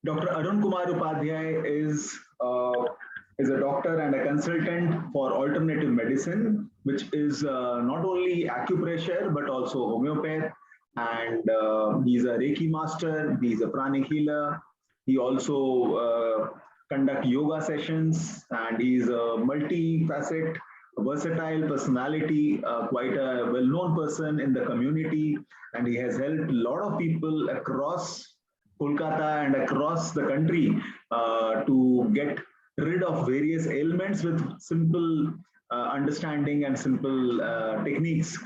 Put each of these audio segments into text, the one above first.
Dr. Arun Kumar Upadhyay is a doctor and a consultant for alternative medicine, which is not only acupressure but also homeopath. And he's a Reiki master. He's a pranic healer. He also conduct yoga sessions, and he's a multi-facet, versatile personality, quite a well-known person in the community, and he has helped a lot of people across Kolkata and across the country to get rid of various ailments with simple understanding and simple techniques.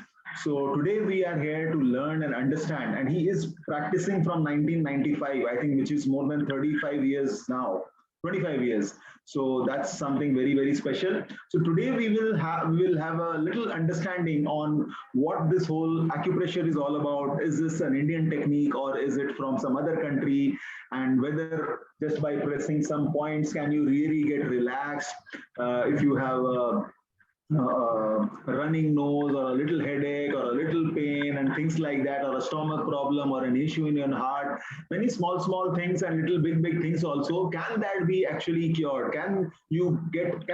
So today we are here to learn and understand, and he is practicing from 1995, I think, which is more than 35 years now, 25 years. So that's something very, very special. So today we will have a little understanding on what this whole acupressure is all about. Is this an Indian technique or is it from some other country? And whether just by pressing some points can you really get relaxed if you have a running nose or a little headache or a little pain and things like that, or a stomach problem or an issue in your heart. Many small things and little big things also. Can that be actually cured? Can you get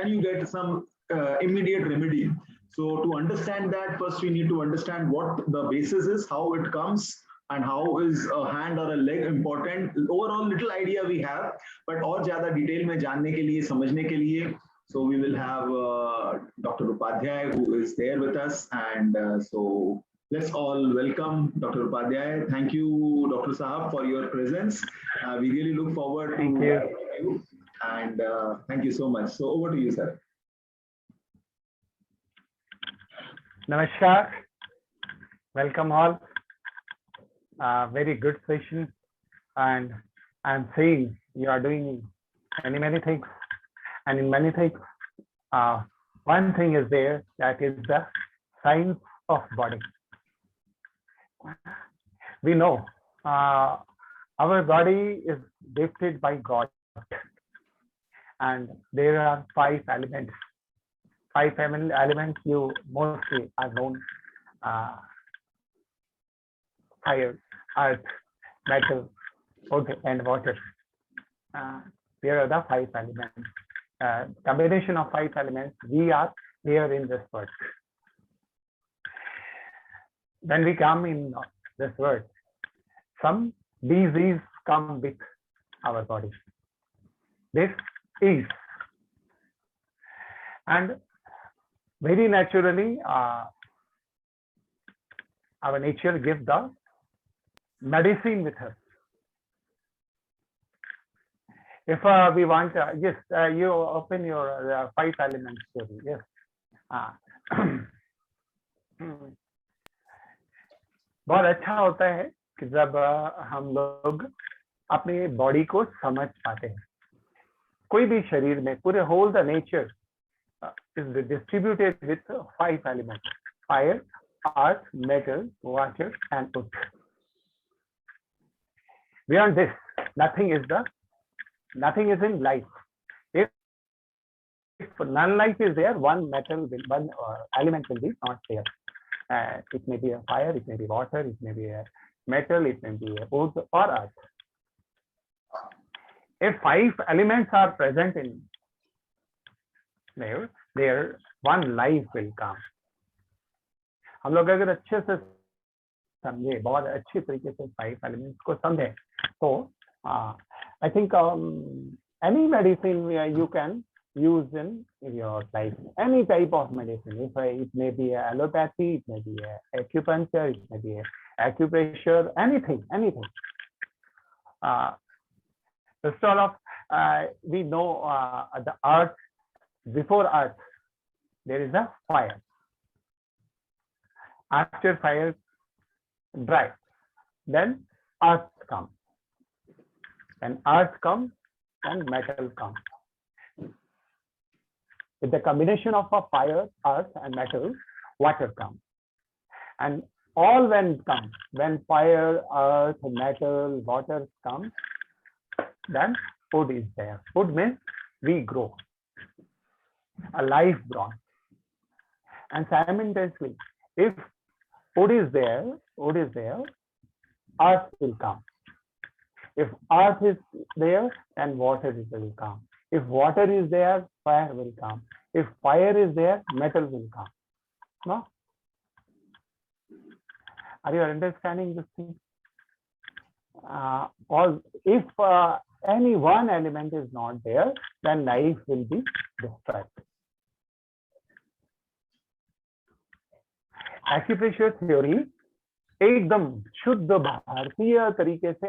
some immediate remedy? So to understand that, first we need to understand what the basis is, how it comes, and how is a hand or a leg important. Overall little idea we have, but और ज़्यादा detail में जानने के लिए, समझने के लिए, so we will have Dr. Upadhyay, who is there with us, and so let's all welcome Dr. Upadhyay. Thank you, Dr. Sahab, for your presence. We really look forward to you, and thank you so much. So over to you, sir. Namaskar. Welcome all. Very good session, and I'm seeing you are doing many things. And in many things, one thing is there, that is the science of body. We know our body is gifted by God, and there are 5 elements. 5 elements you mostly are known: fire, earth, metal, wood, and water. There are the 5 elements. Combination of 5 elements, we are here in this world. When we come in this world, some disease come with our body. This is, and very naturally our nature gives the medicine with us. If we want, yes, you open your 5 elements story. Yes. बहुत अच्छा होता है कि जब हम लोग अपने body को समझ पाते हैं. कोई भी शरीर में पूरे whole the nature is distributed with 5 elements: fire, earth, metal, water, and wood. Beyond this, nothing is in life. If non-life is there, one element will be not there. It may be a fire, it may be water, it may be a metal, it may be a wood or earth. If 5 elements are present in there one life will come. हम लोग अगर अच्छे से समझे, बहुत अच्छी तरीके से 5 elements को समझे, तो I think any medicine you can use in your life, any type of medicine. It may be allopathy, it may be acupuncture, it may be acupressure, anything. First of all, we know the earth. Before earth, there is a fire. After fire, dry. Then earth comes. And earth comes and metal comes. With the combination of a fire, earth, and metal, water comes. And all when comes, when fire, earth, metal, water comes, then food is there. Food means we grow, a life born. And simultaneously, if wood is there, earth will come. If earth is there, then water will come. If water is there, fire will come. If fire is there, metal will come. No? Are you understanding this thing? Or if any one element is not there, then life will be destroyed. Acupressure theory एकदम शुद्ध भारतीय तरीके से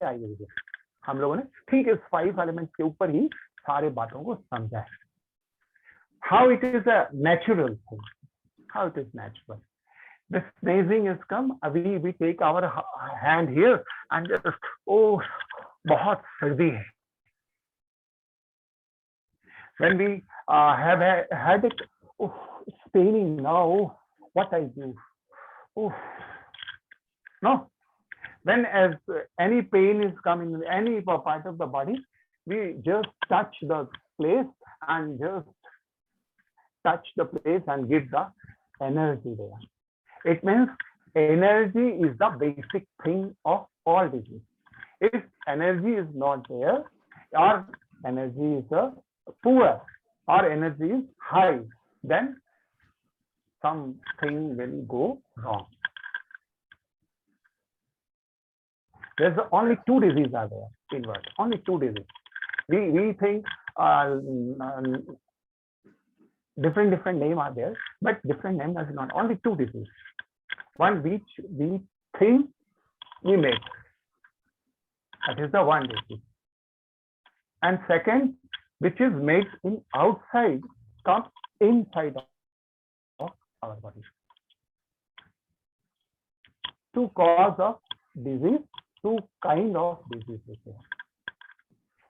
आई हुई है. हम लोगों ने ठीक इस 5 एलिमेंट्स के ऊपर ही सारे बातों को समझा है. How it is a natural thing, how it is natural. The sneezing is come. We take our hand here and just, oh, बहुत सर्दी है. When we have had it, oh, it's paining now. What I do? Oh, no. When as any pain is coming in any part of the body, we just touch the place and just touch the place and give the energy there. It means energy is the basic thing of all disease. If energy is not there, or energy is poor, or energy is high, then something will go wrong. There's only 2 diseases are there in world. Only 2 diseases. We think different name are there, but different name is not. Only 2 diseases. One which we think we make. That is the one disease. And second, which is made in outside, comes inside of our body. 2 cause of disease, 2 kind of diseases.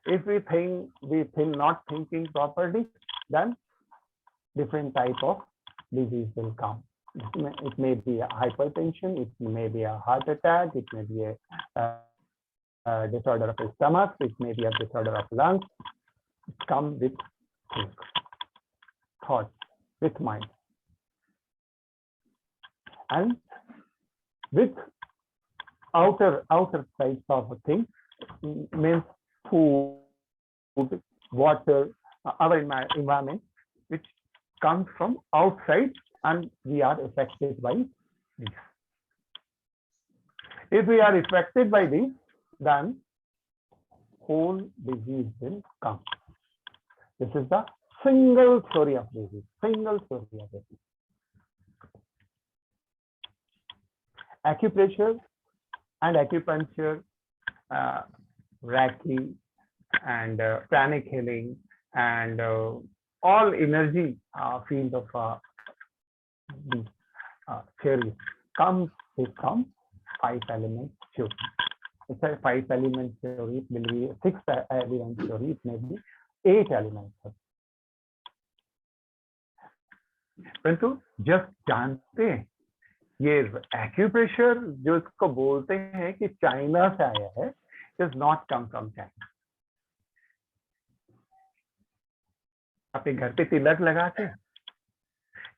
If we think not thinking properly, then different type of disease will come. It may be a hypertension, it may be a heart attack, it may be a disorder of the stomach, it may be a disorder of lungs. It comes with thought, with mind. And with outer sides of a thing, means food, water, our environment, which comes from outside, and we are affected by this. If we are affected by this, then whole disease will come. This is the single story of disease. Single story of disease. Acupressure and acupuncture, Reiki and pranic healing and all energy field of the theory comes from 5 element theory. It's a 5 element theory. It will be 6 element theory. It may be 8 elements. परंतु जब जानते हैं ये acupressure जो इसको बोलते हैं कि चाइना से आया है, does not come from China. अपने घर पे तिलक लगाते,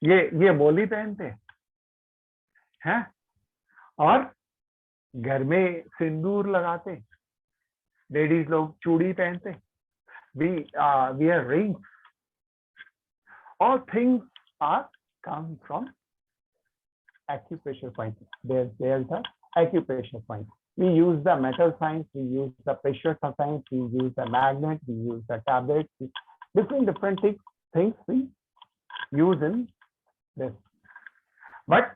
ये मोली पहनते हैं और घर में सिंदूर लगाते, लेडीज लोग चूड़ी पहनते, we wear rings. All things are come from acupressure point. There's the acupressure point. We use the metal science, we use the pressure science, we use the magnet, we use the tablet, different things we use in this. But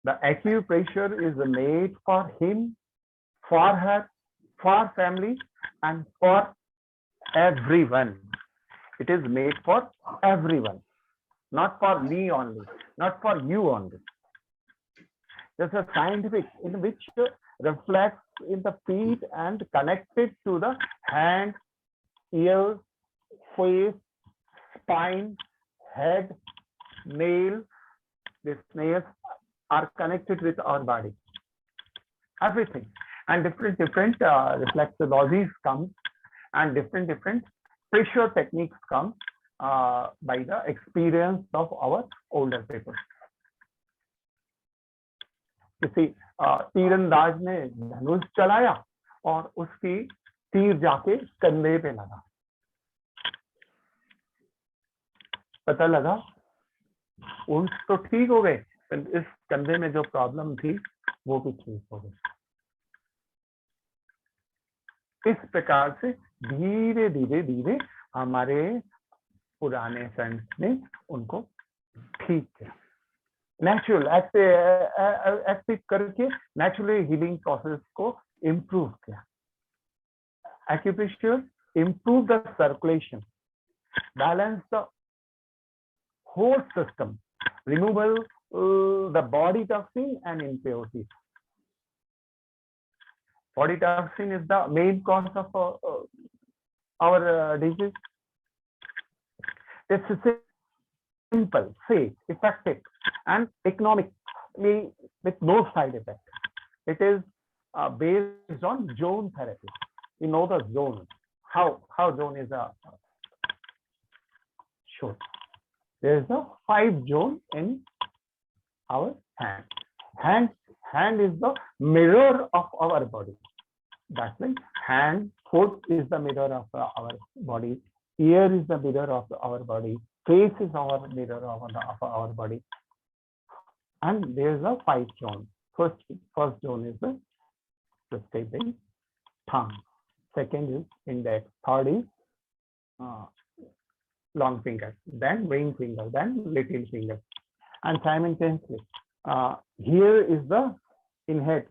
the acupressure is made for him, for her, for family, and for everyone. It is made for everyone, not for me only, not for you only. There's a scientific in which reflects in the feet and connected to the hand, ear, face, spine, head, nail. These nails are connected with our body. Everything. And different reflexologies come, and different pressure techniques come by the experience of our older people. किसी तीरंदाज ने धनुष चलाया और उसकी तीर जाके कंधे पे लगा, पता लगा उन तो ठीक हो गए, इस कंधे में जो प्रॉब्लम थी वो भी ठीक हो गई। इस प्रकार से धीरे धीरे धीरे हमारे पुराने संत ने उनको ठीक किया, नेचुरल एक्टिव करके नेचुरली हीलिंग प्रोसेस को इम्प्रूव किया। Acupressure improve the circulation, balance the whole system, removal the body toxin and impurities. Body toxin is the main cause of our disease. It's simple, safe, effective, and economically with no side effect. It is based on zone therapy. You know the zone. How zone is a sure. There is a 5 zone in our hand. Hand is the mirror of our body. That's why hand, foot is the mirror of our body. Ear is the mirror of our body. Face is our mirror of our body. And there is a 5 zone. First zone is the statement tongue. Second is index. Third is long finger. Then ring finger. Then little finger. And simultaneously, here is the inhead.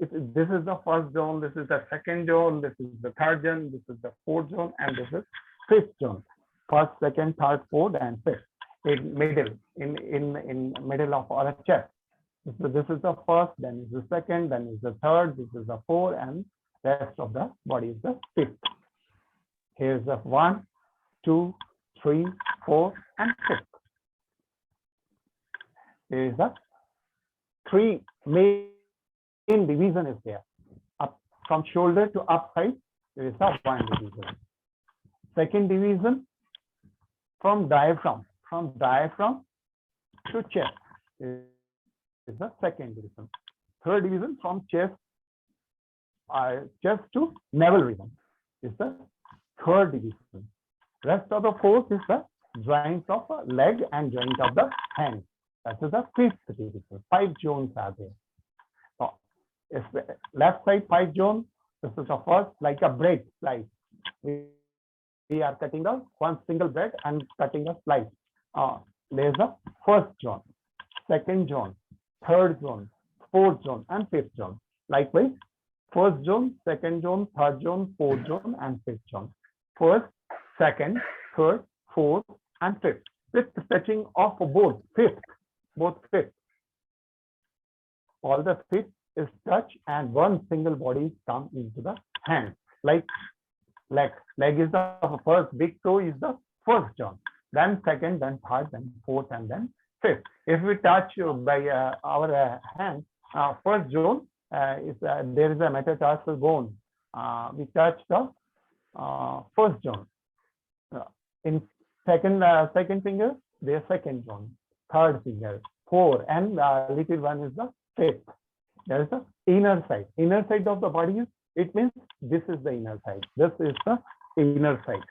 This is the first zone. This is the second zone. This is the third zone. This is the fourth zone, and this is fifth zone. First, second, third, fourth, and fifth. In middle, in middle of our chest. So this is the first. Then is the second. Then is the third. This is the fourth, and rest of the body is the fifth. Here's the 1, 2, 3, 4, and 5. There is the 3 main division is there. Up from shoulder to upside, there is a 1 division. Second division from diaphragm to chest is the second division. Third division from chest to navel region is the third division. Rest of the fourth is the joint of the leg and joint of the hand. That is the fifth division. 5 zones are there. So, if left side 5 zones, this is the first, like a bread slice. We are cutting the one single bread and cutting a slice. There is the first zone, second zone, third zone, fourth zone, and fifth zone. Likewise, first zone, second zone, third zone, fourth zone, and fifth zone. First, second, third, fourth, and fifth. With the touching of both fifth. All the fifth is touch, and one single body comes into the hand. Like leg. Leg is the first. Big toe is the first zone. Then second, then third, then fourth, and then fifth. If we touch by our hand, first zone there is a metatarsal bone. We touch the first zone. In second finger, there is second zone. Third finger, 4, and little one is the fifth. There is the inner side. Inner side of the body is, it means this is the inner side. This is the inner side.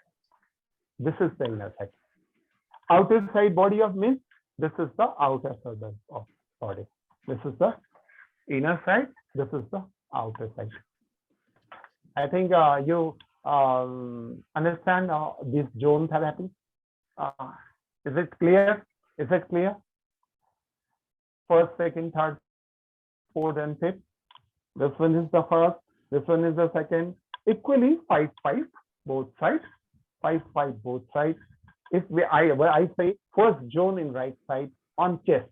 This is the inner side. Outer side body of means this is the outer side of body. This is the inner side. This is the outer side. I think you understand this zone therapy. Is it clear? Is it clear? First, second, third, fourth, and fifth. This one is the first. This one is the second. Equally 5, 5 both sides. 5, 5 both sides. If I say first zone in right side on chest,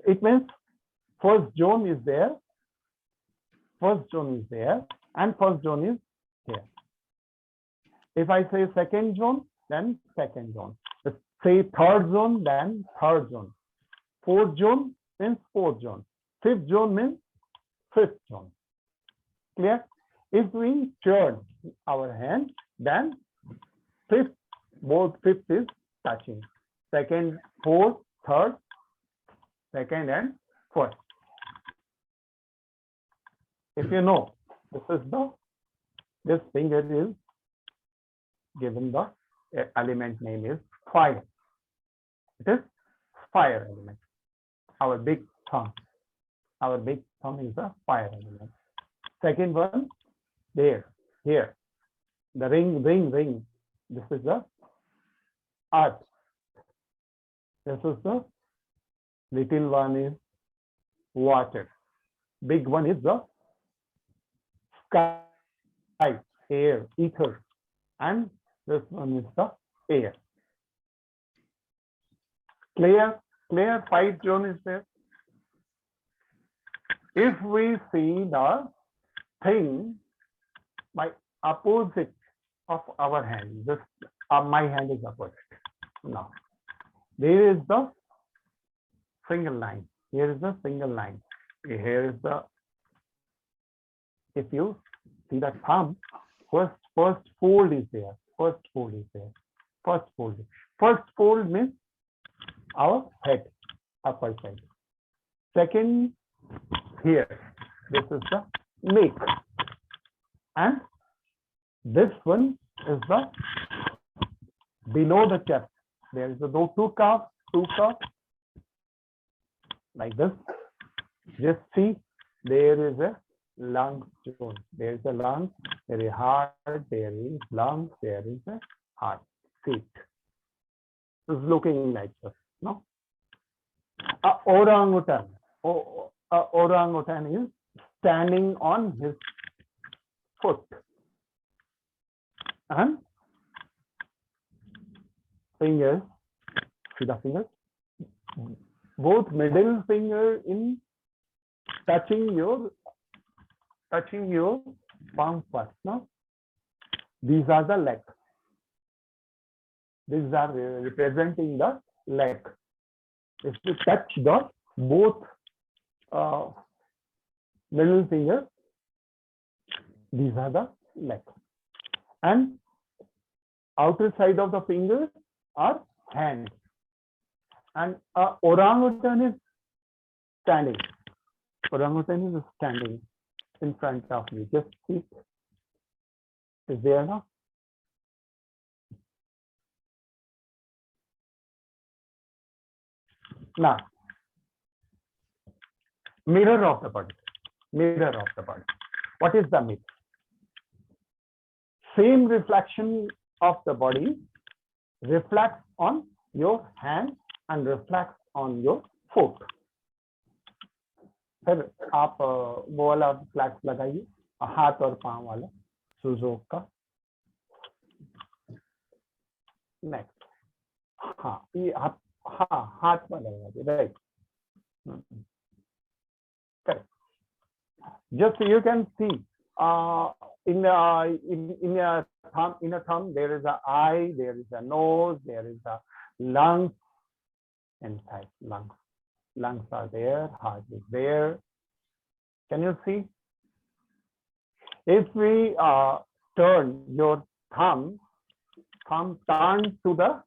it means first zone is there. First zone is there, and first zone is here. If I say second zone, then second zone. Say third zone, then third zone. Fourth zone means fourth zone. Fifth zone means fifth zone. Clear? If we turn our hand, then fifth, both fifth is touching. Second, fourth, third, second, and first. if you know, this finger is given the element name is fire. It is fire element. Our big thumb is the fire element. Second one, here, the ring. This is the earth. This is the little one is water. Big one is the sky, air, ether, and this one is the air. Clear? 5 zone is there. If we see the thing by opposite of our hand, this my hand is opposite. Now, there is the single line. Here is the single line. Here is the, if you see the thumb, first fold is there. First fold means our head, upper side. Second, here, this is the neck. And this one is the below the chest. There is the two cuffs, like this. Just see, there is a lung zone. There is a lung, there is heart, there is lungs, there is a heart. See, it's looking like this. No, orangutan is standing on his foot, and fingers, see the fingers, both middle finger in touching your palm first. No, these are the legs. These are representing the leg. If you touch the both middle finger, these are the legs. And outer side of the fingers are hands. And orangutan is standing. Orangutan is standing in front of you. Just see. Is there now? Now, mirror of the body. What is the mirror? Same reflection of the body reflects on your hand and reflects on your foot. फिर आप वो वाला flex लगाइए, हाथ और पांव वाला Sujok का. नेक्स्ट, हाँ ये हाथ में लगाइए, right. Correct. Just you can see in a thumb there is an eye, there is a nose, there is a lungs inside. Lungs are there, heart is there. Can you see? If we turn your thumb turn to the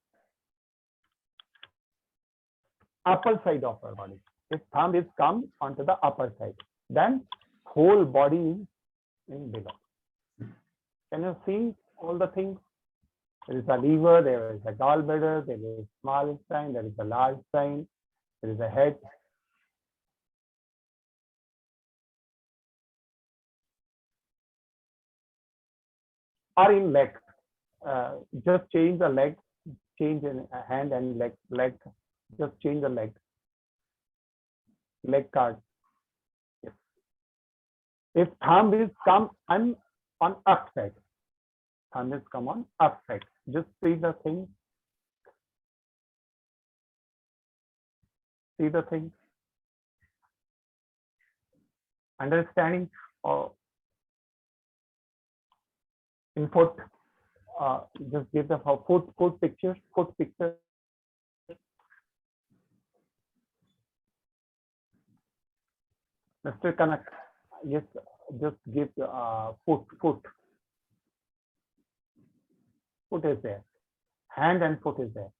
upper side of our body. If thumb is come onto the upper side, then whole body is in below. Can you see all the things? There is a liver, there is a gallbladder, there is a small intestine, there is a large intestine, there is a head. Or in leg, just change the leg, change in hand and leg, just change the leg card. Yes. If thumb is come on up side, thumb is come on up side, just see the thing. See the thing. Understanding or in foot, just give the foot picture. Mr. Kanak, yes, just give foot. Foot is there. Hand and foot is there.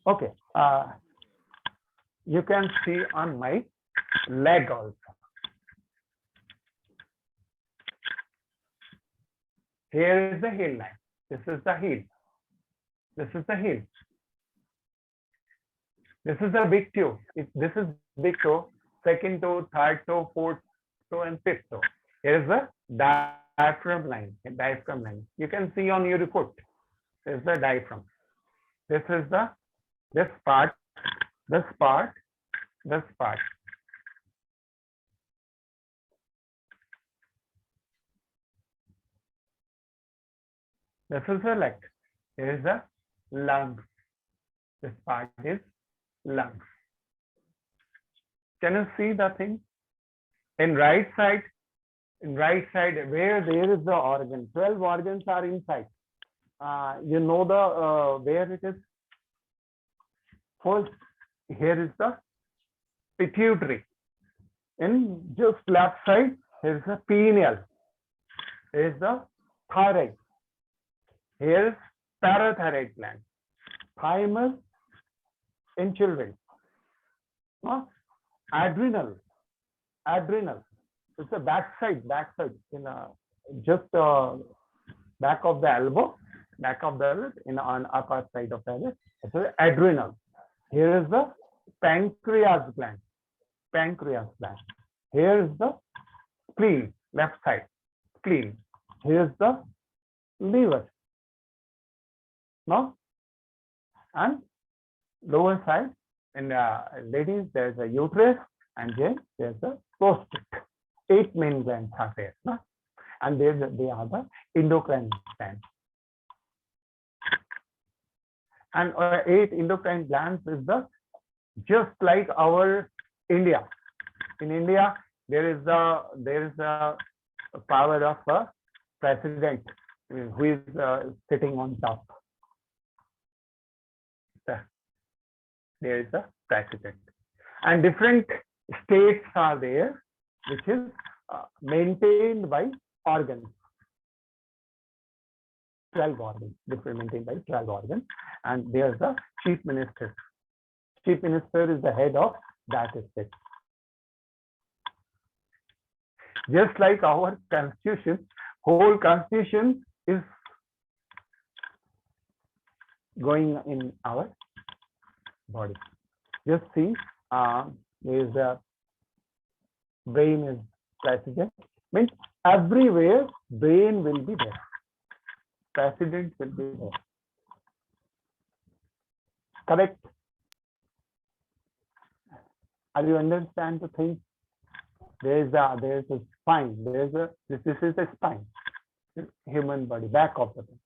Okay. You can see on my leg also. Here is the heel line. This is the heel. This is the heel. This is the big toe. This is big toe, second toe, third toe, fourth toe, and fifth toe. Here is the diaphragm line. Diaphragm line. You can see on your foot. This is the diaphragm. This is this part, this part, this part. This is the leg. Here is the lungs. This part is lungs. Can you see the thing? In right side, where there is the organ, 12 organs are inside. You know the where it is. First, here is the pituitary. In just left side, here is the pineal. Here is the thyroid. Here is parathyroid gland. Thymus in children. Adrenal. It's a backside in just back of the elbow, in on upper side of the elbow. It's adrenal. Here is the pancreas gland. Here is the spleen, left side, spleen. Here is the liver. No? And lower side, in ladies, there's a uterus, and then there's a prostate. 8 main glands are there. No? And they are the endocrine glands. And 8 endocrine glands is just like our India. In India, there is a power of a president who is sitting on top. There is a president, and different states are there, which is maintained by organs. 12 organs, different maintained by 12 organs, and there's the chief minister. Chief minister is the head of that state. Just like our constitution, whole constitution is going in our body. Just see, there is a brain is president. Means everywhere brain will be there. President will be there. Correct? Are you understand the thing? There is a spine. This is a spine. Human body, back of the thing.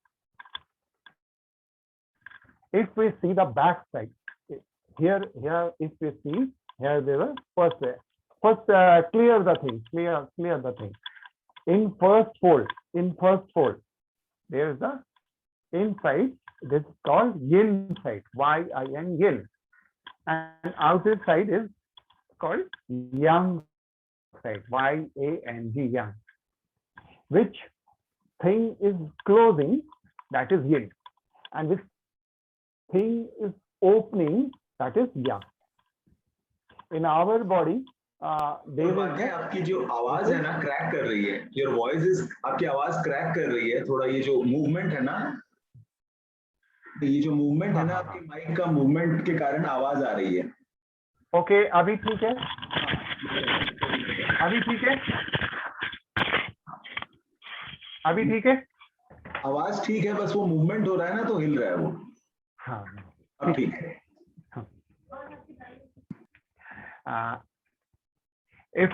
If we see the back side, here, if we see, here there was first clear the thing. In first fold, there is the inside, this is called yin side, Y-I-N, yin. And outer side is called yang side, Y-A-N-G, yang. Which thing is closing, that is yin. And this thing is opening, that is yang. In our body, आपकी जो आवाज है ना crack कर रही है. Your voice is, आपकी आवाज क्रैक कर रही है. थोड़ा ये जो मूवमेंट है ना, आपकी माइक का मूवमेंट के कारण आवाज आ रही है. ओके, अभी ठीक है. अभी ठीक है. आवाज ठीक है, बस वो मूवमेंट हो रहा है ना, तो हिल रहा है वो. हाँ, अब ठीक है. If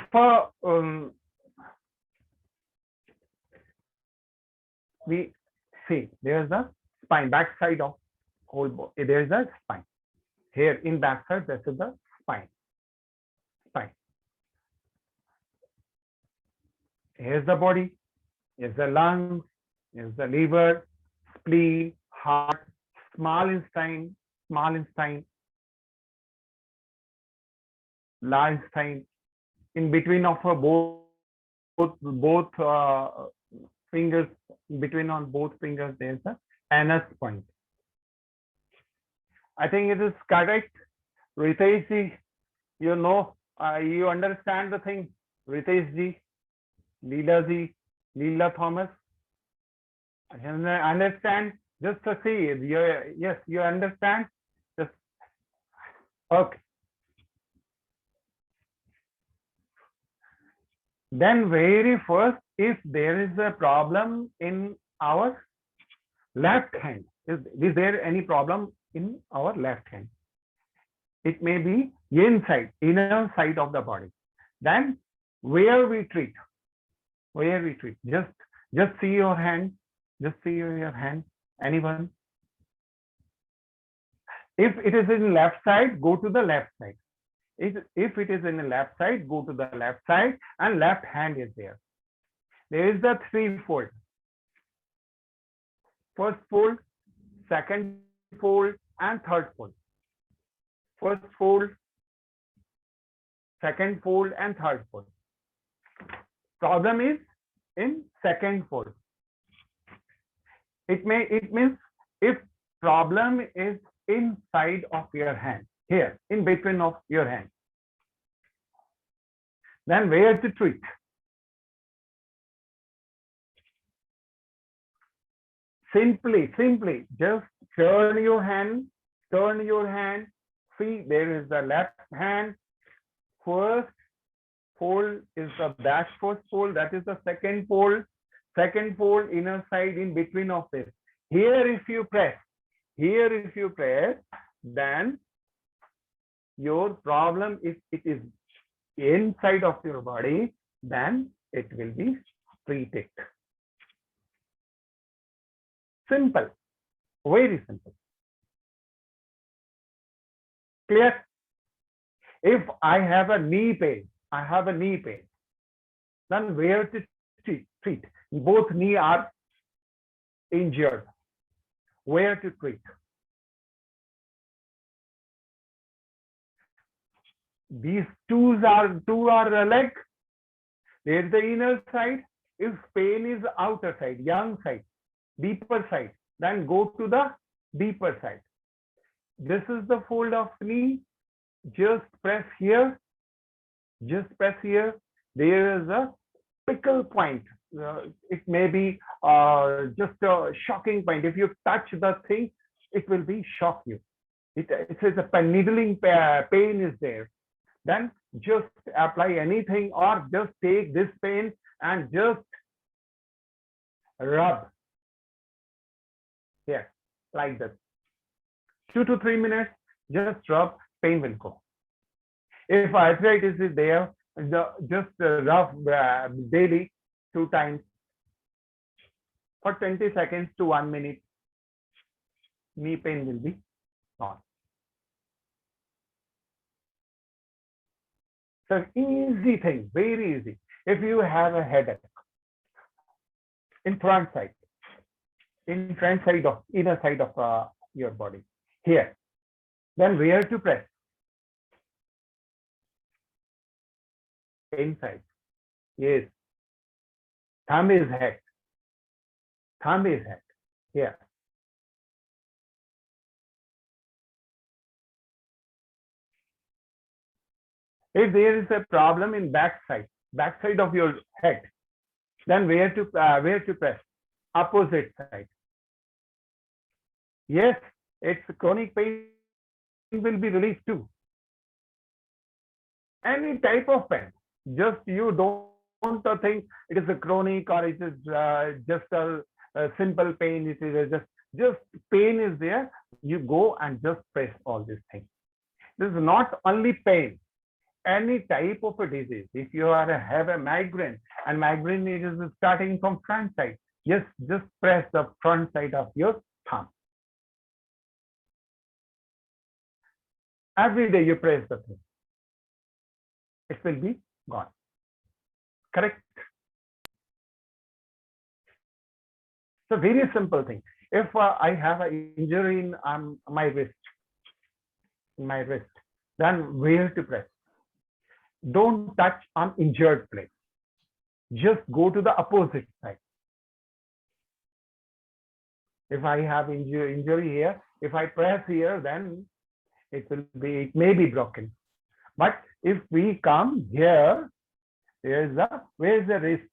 we see, there is a spine, back side of whole body. There is a spine. Here in back side, this is the spine. Here's the body. Here's the lungs. Here's the liver, spleen, heart, small intestine, large intestine. In between of both fingers, between on both fingers, there's the anus point. I think it is correct. Ritesh ji, you know, you understand the thing. Ritesh ji, Leela Thomas. Understand? Just to see, yes, you understand? Just okay. Then very first, if there is a problem in our left hand, is there any problem in our left hand? It may be inside, inner side of the body. Then where we treat, just see your hand, just see your hand. Anyone? If it is in left side, go to the left side. If it is in the left side, go to the left side, and left hand is there. There is the threefold. First fold, second fold, and third fold. First fold, second fold, and third fold. Problem is in second fold. It means if problem is inside of your hand, here in between of your hand, then where to treat? Simply just turn your hand, see there is the left hand. First fold is the back first fold, that is the second fold inner side in between of this. Here if you press, then your problem, if it is inside of your body, then it will be treated. Simple, very simple. Clear? If I have a knee pain, then where to treat? Both knee are injured. Where to treat? These two are the leg. There's the inner side. If pain is outer side, young side, deeper side, then go to the deeper side. This is the fold of knee. Just press here. There is a pickle point. It may be just a shocking point. If you touch the thing, it will be shock you. It says a needling pain is there. Then just apply anything, or just take this pain and just rub here like this. 2 to 3 minutes, just rub, pain will go. If arthritis is there, just rub daily 2 times for 20 seconds to 1 minute. Knee pain will be gone. So easy thing, very easy. If you have a headache in front side of inner side of your body, here, then where to press? Inside. Yes. Thumb is head. Here. If there is a problem in backside of your head, then where to press? Opposite side. Yes, it's chronic pain will be released too. Any type of pain. Just you don't think it is a chronic or it is just a simple pain. It is just pain is there. You go and just press all these things. This is not only pain. Any type of a disease. If you have a migraine, and migraine is starting from front side, just press the front side of your thumb. Every day you press the thing, it will be gone. Correct? So very simple thing. If I have an injury in my wrist, then where to press? Don't touch on injured place. Just go to the opposite side. If I have injury here, if I press here, then it may be broken. But if we come here, where is the wrist?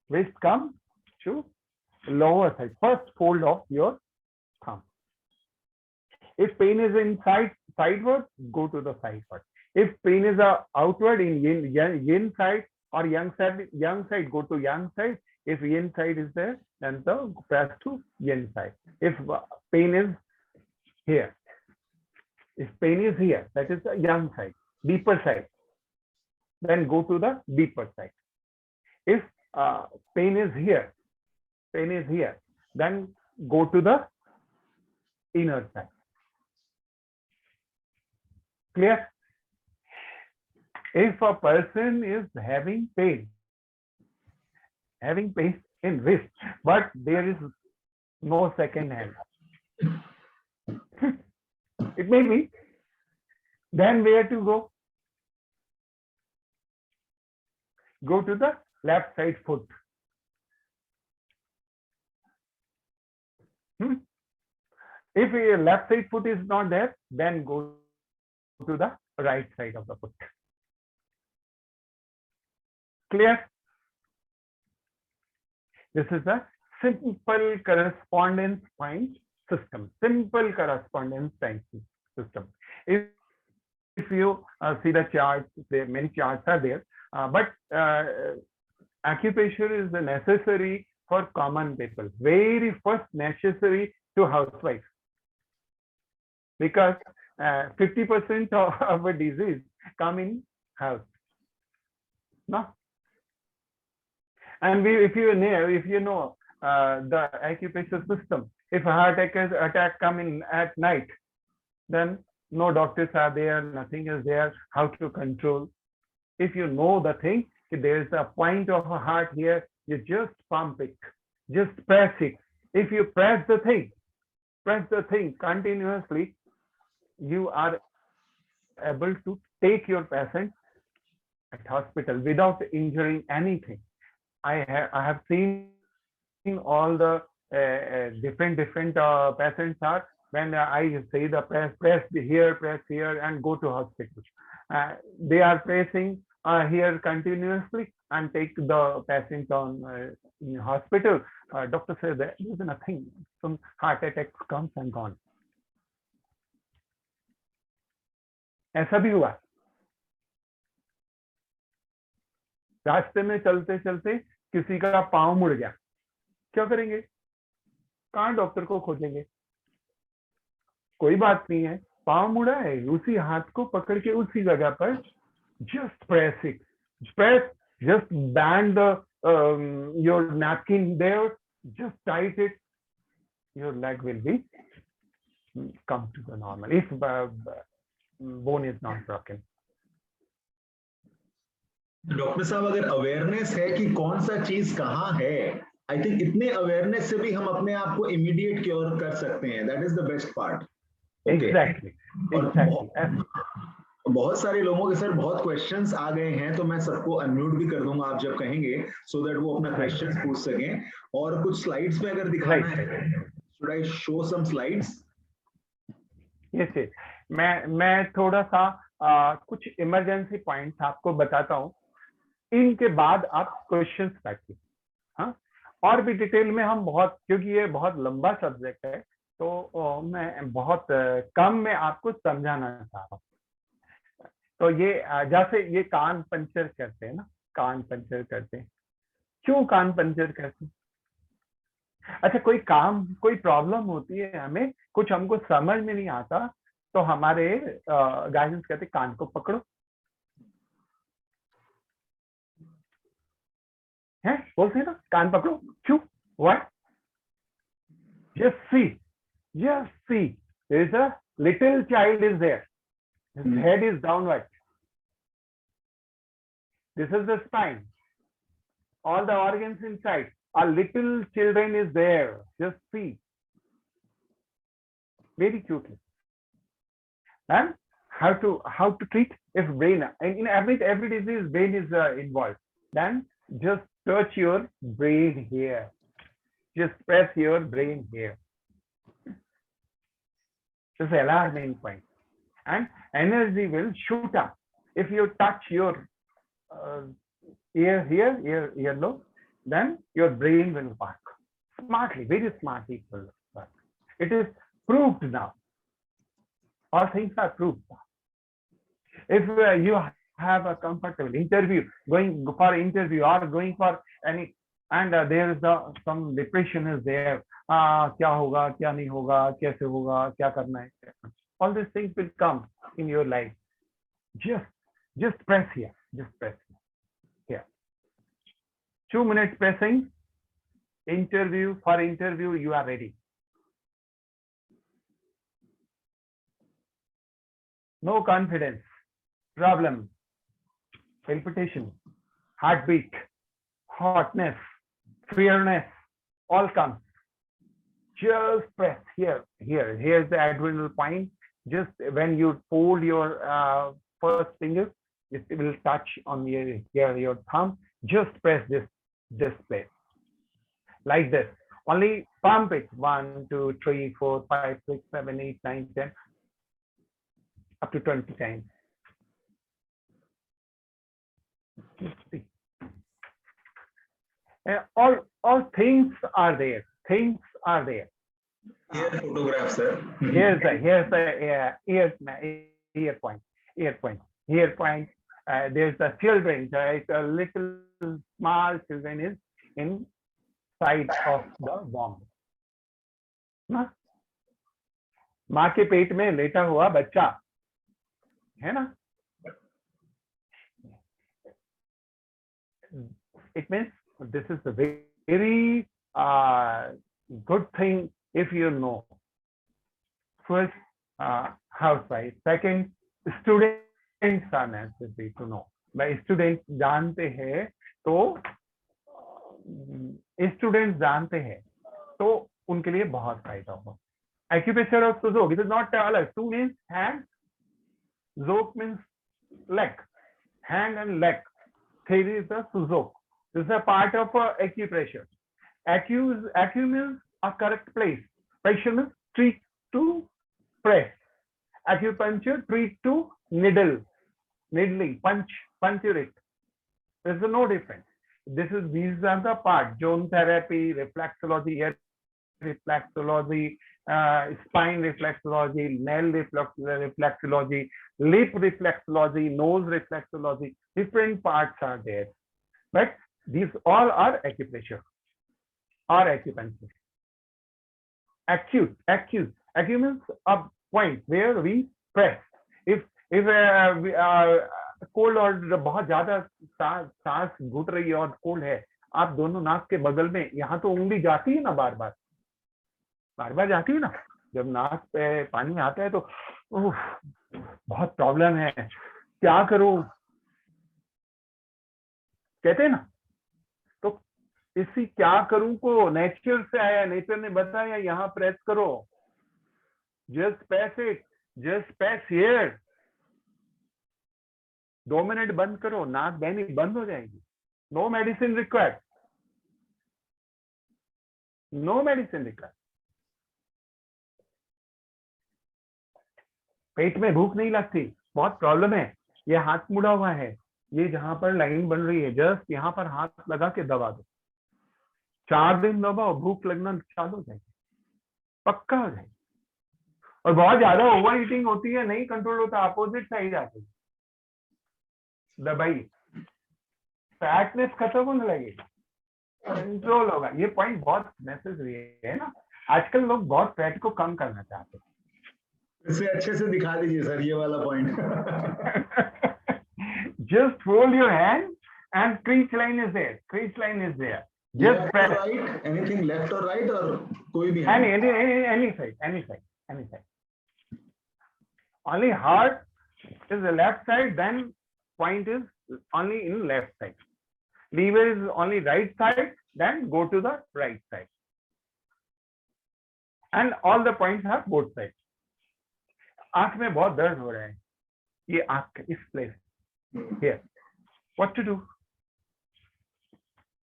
Wrist come to lower side, first fold of your thumb. If pain is inside, sideward, go to the sideward. If pain is outward in yin side or yang side, go to yang side. If yin side is there, then press to yin side. If pain is here, if pain is here, that is the yang side, deeper side, then go to the deeper side. If pain is here, then go to the inner side. Clear? If a person is having pain in wrist, but there is no second hand, it may be, then where to go? Go to the left side foot. If your left side foot is not there, then go to the right side of the foot. Clear? This is a simple correspondence point system. Simple correspondence time system. If you see the charts, there many charts are there, but acupressure is necessary for common people. Very first necessary to housewives, because 50% of a disease come in house. No. And if you know the acupressure system, if a heart attack come in at night, then no doctors are there, nothing is there, how to control. If you know the thing, if there is a point of a heart here, you just pump it, just press it. If you press the thing continuously, you are able to take your patient at hospital without injuring anything. I have seen all the different patients are, when I say the press here and go to hospital. They are pressing here continuously and take the patient on in hospital. Doctor says that there is nothing. Some heart attack comes and gone. ऐसा भी हुआ. रास्ते में चलते चलते किसी का पांव मुड़ गया, क्या करेंगे? कहाँ डॉक्टर को खोजेंगे? कोई बात नहीं है, पांव मुड़ा है, उसी हाथ को पकड़ के उसी जगह पर just press it. Just band your napkin there, just tight it. Your leg will be come to the normal if bone is not broken. Doctor साहब, अगर अवेयरनेस है कि कौन सा चीज कहाँ है, आई थिंक इतने अवेयरनेस से भी हम अपने आप को इमीडिएट क्योर कर सकते हैं. That is the best part. Exactly. बहुत सारे लोगों के सर बहुत क्वेश्चंस आ गए हैं, तो मैं सबको अनम्यूट भी कर दूंगा आप जब कहेंगे, सो दैट वो अपना क्वेश्चंस पूछ सकें. और कुछ स्लाइड्स में अगर दिखाना है, should I show some slides? Yes, मैं थोड़ा सा कुछ इमरजेंसी पॉइंट्स आपको बताता हूँ, इनके बाद आप क्वेश्चंस काटिए. हाँ, और भी डिटेल में हम बहुत, क्योंकि ये बहुत लंबा सब्जेक्ट है, तो मैं बहुत कम में आपको समझाना चाह रहा हूँ. तो ये जैसे ये कान पंचर करते हैं ना, कान पंचर करते हैं. क्यों कान पंचर करते हैं? अच्छा, कोई प्रॉब्लम होती है हमें, कुछ हमको समझ में नहीं आता, तो हमारे गाइडेंस कहते कान को पकड़ो, है बोलते हैं ना, कान पकड़ो. क्यों? What? Just see, there is a little child is there. His head is downward. This is the spine. All the organs inside. A little children is there. Just see. Very cutely. And how to treat if brain, in every disease brain is involved. Then just touch your brain here. Just press your brain here. This is alarming point. And energy will shoot up. If you touch your ear here, earlobe, then your brain will work. Smartly, very smartly. It is proved now. All things are proved now. If you have a comfortable interview, going for interview or going for any, and there is some depression is there. क्या होगा, क्या नहीं होगा, कैसे होगा, क्या करना है. All these things will come in your life. Just press here. Just press here. 2 minutes pressing. Interview, for interview, you are ready. No confidence, problem, palpitation, heartbeat, hotness, fearness, all comes. Just press here. Here's the adrenal point. Just when you fold your first finger, it will touch on your thumb. Just press this place. Like this. Only pump it. 1, 2, 3, 4, 5, 6, 7, 8, 9, 10, up to 20 times. All things are there. Things are there. Here photographs, sir. Here's the ear point. There's the children. Right? A little small children is in side of the womb. ना? माँ के पेट में लेटा हुआ बच्चा है ना? It means this is a very good thing if you know. First, housewife. Second, students are necessary to know. भाई स्टूडेंट जानते हैं तो स्टूडेंट्स जानते हैं तो उनके लिए बहुत फायदा होगा. Acupressure of Suzok, it is not अलग. Su means hand, Zok means leg, hand and leg. Three is the Suzok. This is a part of acupressure. Acu means a correct place. Pressure means treat to press. Acupuncture, treat to needle, needling, puncture it. There is no difference. These are the parts: zone therapy, reflexology, ear reflexology, spine reflexology, nail reflexology, lip reflexology, nose reflexology. Different parts are there, but these all are acupressure or acupuncture. Acute means a point where we press. If cold और बहुत ज्यादा सांस घुट रही है और cold है, आप दोनों नाक के बगल में, यहाँ तो उंगली जाती है ना, बार बार जाती है ना. जब नाक पे पानी आता है तो बहुत प्रॉब्लम है, क्या करूं कहते हैं ना. तो इसी क्या करूं को नेचर से आया. नेचर ने बताया यहाँ प्रेस करो. Just press it. Just press here. 2 minute बंद करो, नाक बहनी बंद हो जाएगी. No medicine required. No medicine required. पेट में भूख नहीं लगती, बहुत प्रॉब्लम है. ये हाथ मुड़ा हुआ है, ये जहां पर लाइन बन रही है, जस्ट यहाँ पर हाथ लगा के दबा दो. 4 दिन दबाओ, भूख लगना चालू हो जाएगी, पक्का हो जाएगी. और बहुत ज्यादा ओवर ईटिंग होती है, नहीं कंट्रोल होता, अपोजिट साइड आती है. दबाई, फैटनेस खत्म होने लगेगी, कंट्रोल होगा. ये पॉइंट बहुत नेसेसरी है ना. आजकल लोग बहुत फैट को कम करना चाहते हैं. इसे अच्छे से दिखा दीजिए सर ये वाला point. Just hold your hand and crease line is there. Crease line is there. Just left press. or right, anything left or right or कोई भी Any side. Only heart is the left side, then point is only in left side. Lever is only right side, then go to the right side. And all the points are both sides. आंख में बहुत दर्द हो रहा है, ये आंख इस place. Here, what to do?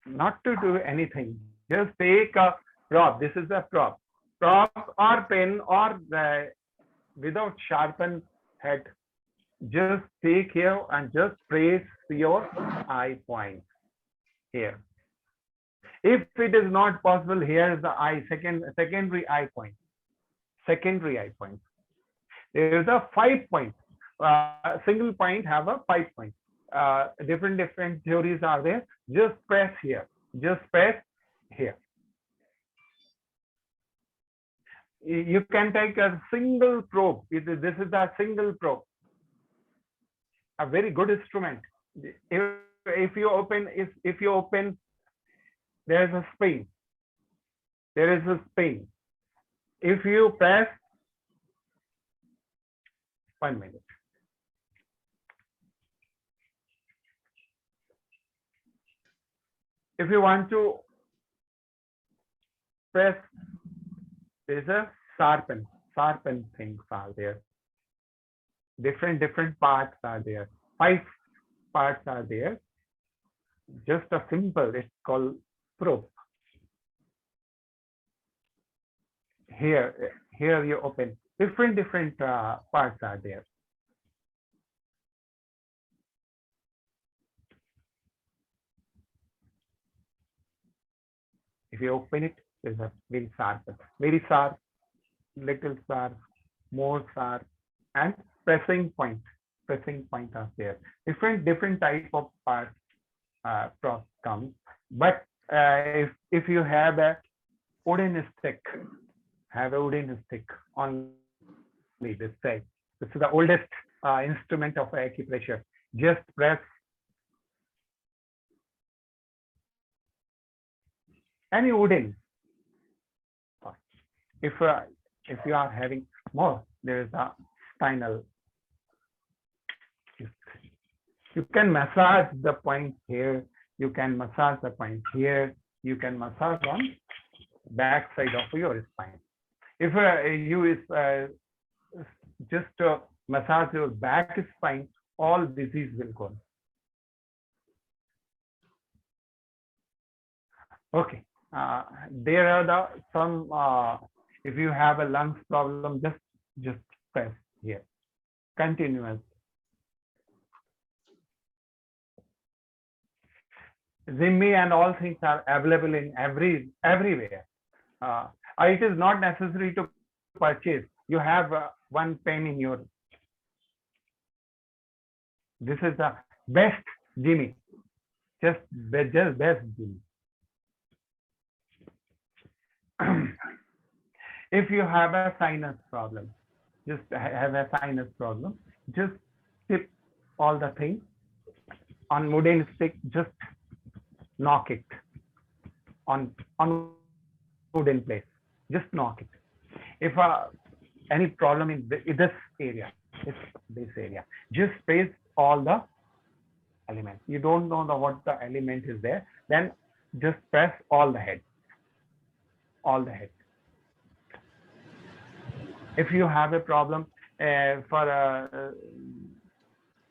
Not to do anything. Just take a prop. This is a prop or pen or without sharpened head. Just take here and just press your eye point here. If it is not possible, here is the eye, secondary eye point. Secondary eye point. There is a 5 point. Single point have a 5 point. Different theories are there. Just press here. Just press here. You can take a single probe. This is a single probe. A very good instrument. If you open, there is a spring. There is a spring. If you press, 1 minute. If you want to press, there is a sharpen things are there. Different parts are there. 5 parts are there. Just a simple, it's called probe. Here you open. Different parts are there. If you open it, there's a very sharp, little sharp, more sharp, and pressing point are there. Different type of parts comes. But if you have a wooden stick, on this side. This is the oldest instrument of acupressure. Just press any wooden. If you are having more, there is a spinal. You can massage the point here. You can massage the point here. You can massage on back side of your spine. If you just massage your back spine, all disease will go. Okay. There are some. If you have a lungs problem, just press here. Continuous. Zimmy and all things are available in everywhere. It is not necessary to purchase. You have one pen in your. This is the best Jimmy. Just best Jimmy. If you have a sinus problem, just tip all the things on wooden stick. Just knock it on wooden place. Just knock it. If any problem in this area, just press all the elements. You don't know what the element is there, then just press all the head. If you have a problem for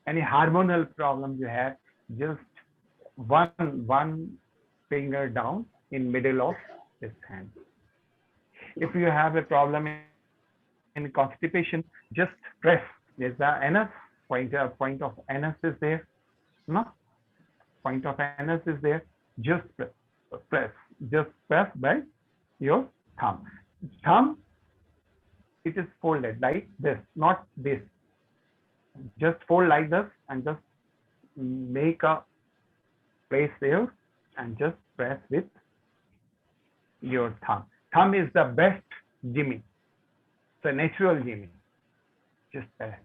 any hormonal problem you have, just one finger down in middle of this hand. If you have a problem in constipation, just press. There's the anus point of anus is there. No, point of anus is there. Just press. Just press by your thumb. It is folded like this, not this. Just fold like this and just make a place there and just press with your thumb. Thumb is the best Jimmy. It's a natural Jimmy. Just press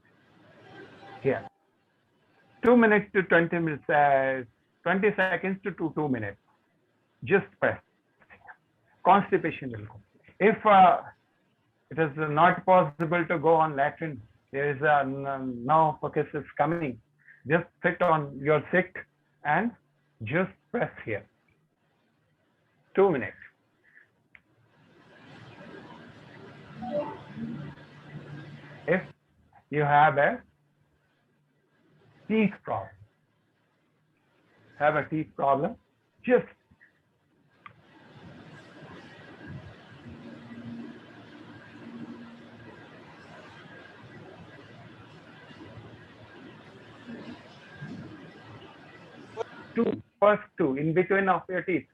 here. 2 minutes to 20 minutes, 20 seconds to 2 minutes. Just press. Constipation will go. If it is not possible to go on latrine, there is no focus is coming. Just sit on your seat and just press here. 2 minutes. If you have a teeth problem, just first two in between of your teeth.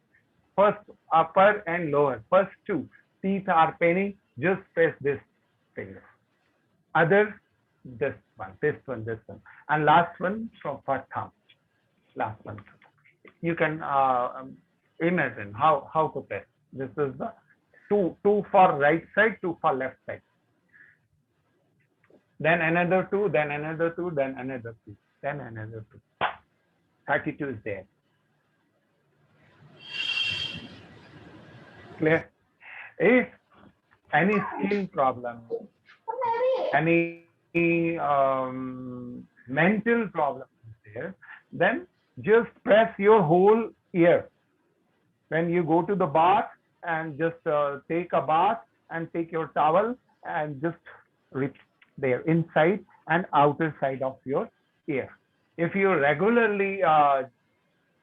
first upper and lower, first two teeth are paining, just press this finger. Other, this one, and last one from for thumb. Last one. You can imagine how to press. This is the two for right side, two for left side. Then another two, then another two, then another two, then another two. 32 is there. Clear? If any skin problem, any mental problem is there, then just press your whole ear. When you go to the bath and just take a bath and take your towel and just rip there inside and outer side of your ear. If you regularly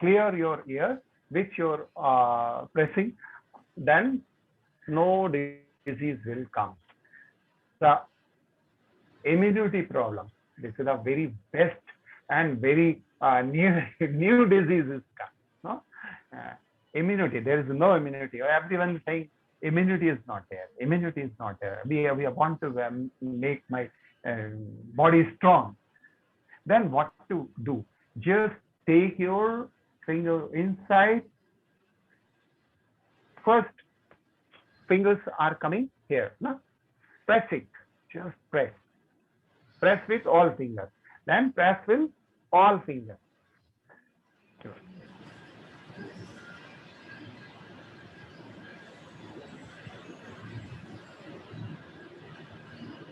clear your ear with your pressing, then no disease will come. The immunity problem, this is a very best and very new diseases come. No? Immunity, there is no immunity. Everyone is saying immunity is not there. Immunity is not there. We want to make my body strong. Then what to do? Just take your finger inside. First, fingers are coming here. No? Press it. Just press. Press with all fingers. Then press with all fingers.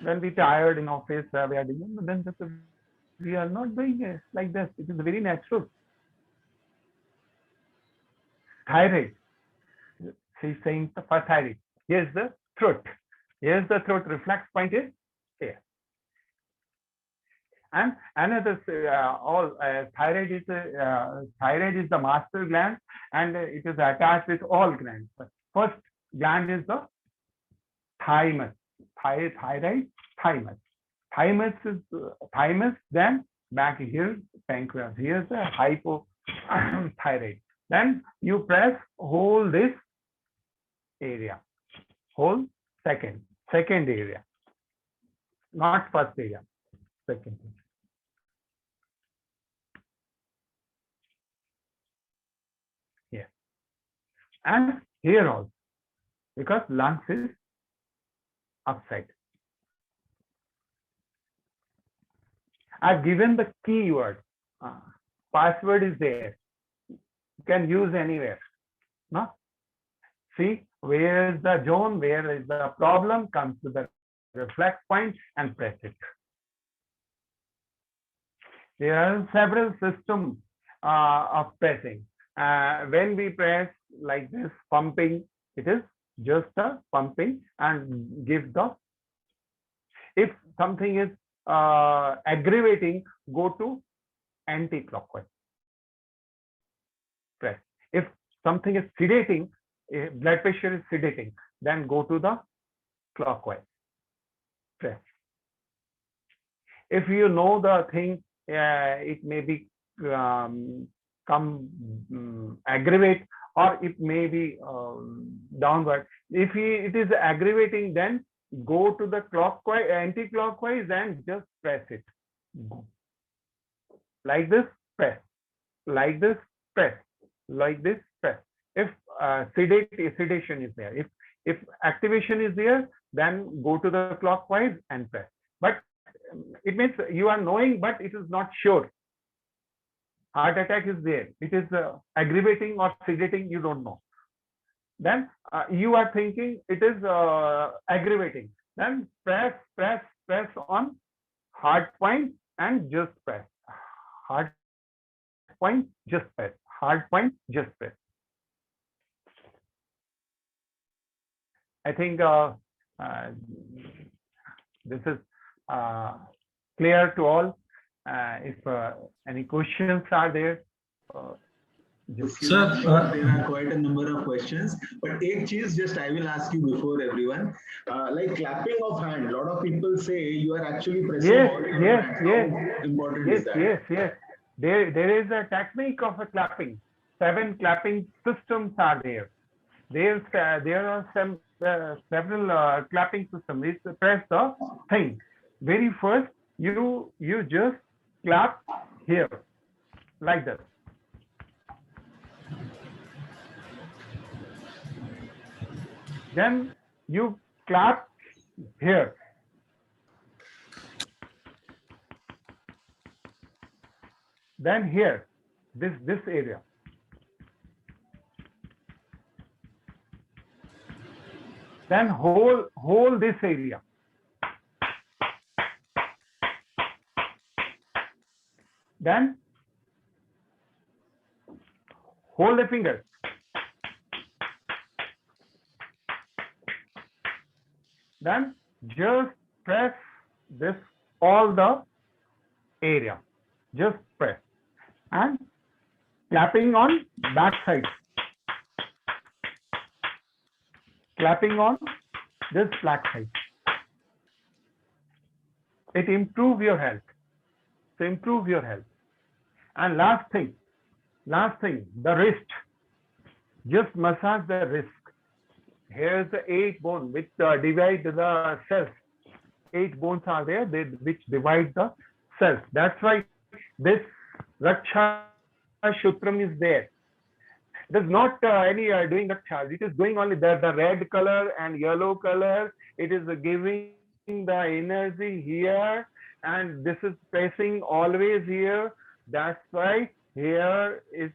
When we tired in office, we are doing, then we are not doing it like this. It is very natural. Thyroid. She's saying for thyroid. Here's the throat. Here's the throat. Reflex point is here. And another thyroid is the master gland, and it is attached with all glands. First gland is the thymus. Thyroid, thymus. Thymus is thymus. Then back here, pancreas. Here's the hypothyroid. Then you press whole this area, whole second area, not first area, second. Here and here also, because lungs is upside. I've given the keyword. Password is there. You can use anywhere. No? See, where is the zone, where is the problem, comes to the reflex point and press it. There are several systems of pressing. When we press like this, pumping, it is just a pumping and give the, if something is aggravating, go to anti-clockwise. Press. If something is sedating, blood pressure is sedating, then go to the clockwise. Press. If you know the thing, it may be aggravate, or it may be downward. If it is aggravating, then go to the clockwise, anti-clockwise, and just press it. Like this, press. Like this, press. Like this, press. If sedation is there, if activation is there, then go to the clockwise and press. But it means you are knowing, but it is not sure. Heart attack is there. It is aggravating or sedating, you don't know. Then you are thinking it is aggravating. Then press on hard point and just press. Hard point, just press. Hard point, just press. I think this is clear to all. If any questions are there, Sir, there are quite a number of questions, but एक चीज just I will ask you before everyone, like clapping of hand. A lot of people say you are actually pressing. Yes. How important is that? Yes. There is a technique of a clapping. 7 clapping systems are there. there are some several clapping systems. Press the thing. Very first, you just clap here like this. Then you clap here. Then here, this area. Then hold this area. Then hold the finger. Then just press this all the area. Just press and clapping on back side. Clapping on this back side. It improves your health. To improve your health. And last thing, the wrist. Just massage the wrist. Here's the 8 bones which divide the cells. 8 bones are there which divide the cells. That's why this Raksha Sutram is there. It is not any doing Raksha. It is doing only the red color and yellow color. It is giving the energy here, and this is pressing always here. That's why here is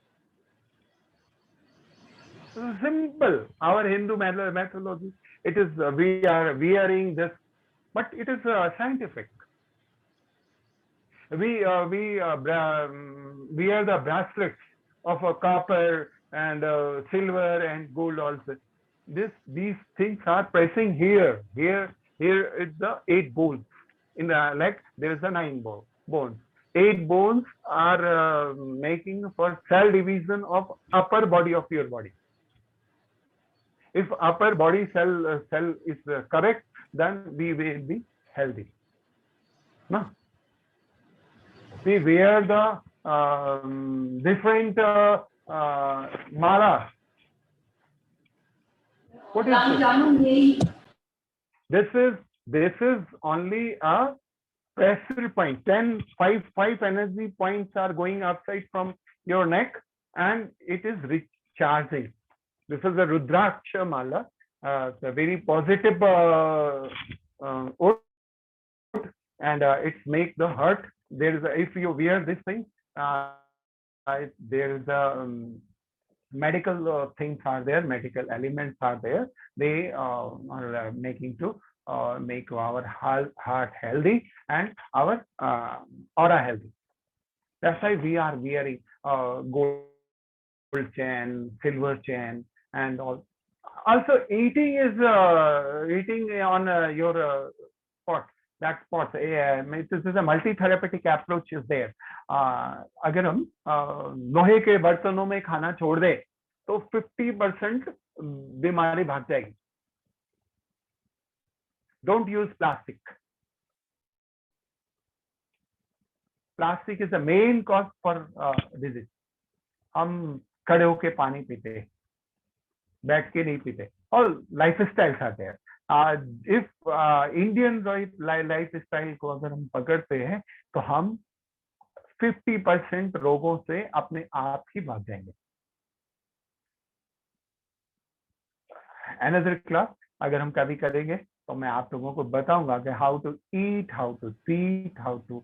simple. Our Hindu mythology, it is we are wearing this, but it is scientific. We wear the bracelets of copper and silver and gold also. These things are pressing here. Here is the 8 bones. In the leg, there is the 9 bones. 8 bones are making for cell division of upper body of your body. If upper body cell is correct, then we will be healthy. No? We wear the different mala. What is this? This is only a pressure point. 5 energy points are going outside from your neck, and it is recharging. This is a Rudraksha mala. It's a very positive oath, and it makes the heart. There is if you wear this thing, there is a medical things are there, medical elements are there. They are making to make our heart healthy and our aura healthy. That's why we are wearing gold chain, silver chain, and all. Also, eating is eating on your spot. That spot. This is a multi-therapeutic approach is there. अगर हम लोहे के बर्तनों में खाना छोड़ दे तो 50% बीमारी भाग जाएगी. Don't use plastic. Plastic is the main cause for disease. हम खड़े होके पानी पीते, बैठ के नहीं पीते. All lifestyles are there. If Indian lifestyle को अगर हम पकड़ते हैं तो हम 50% रोगों से अपने आप ही भाग जाएंगे. Another class अगर हम कभी करेंगे तो मैं आप लोगों को बताऊंगा कि how to eat, how to sleep, how to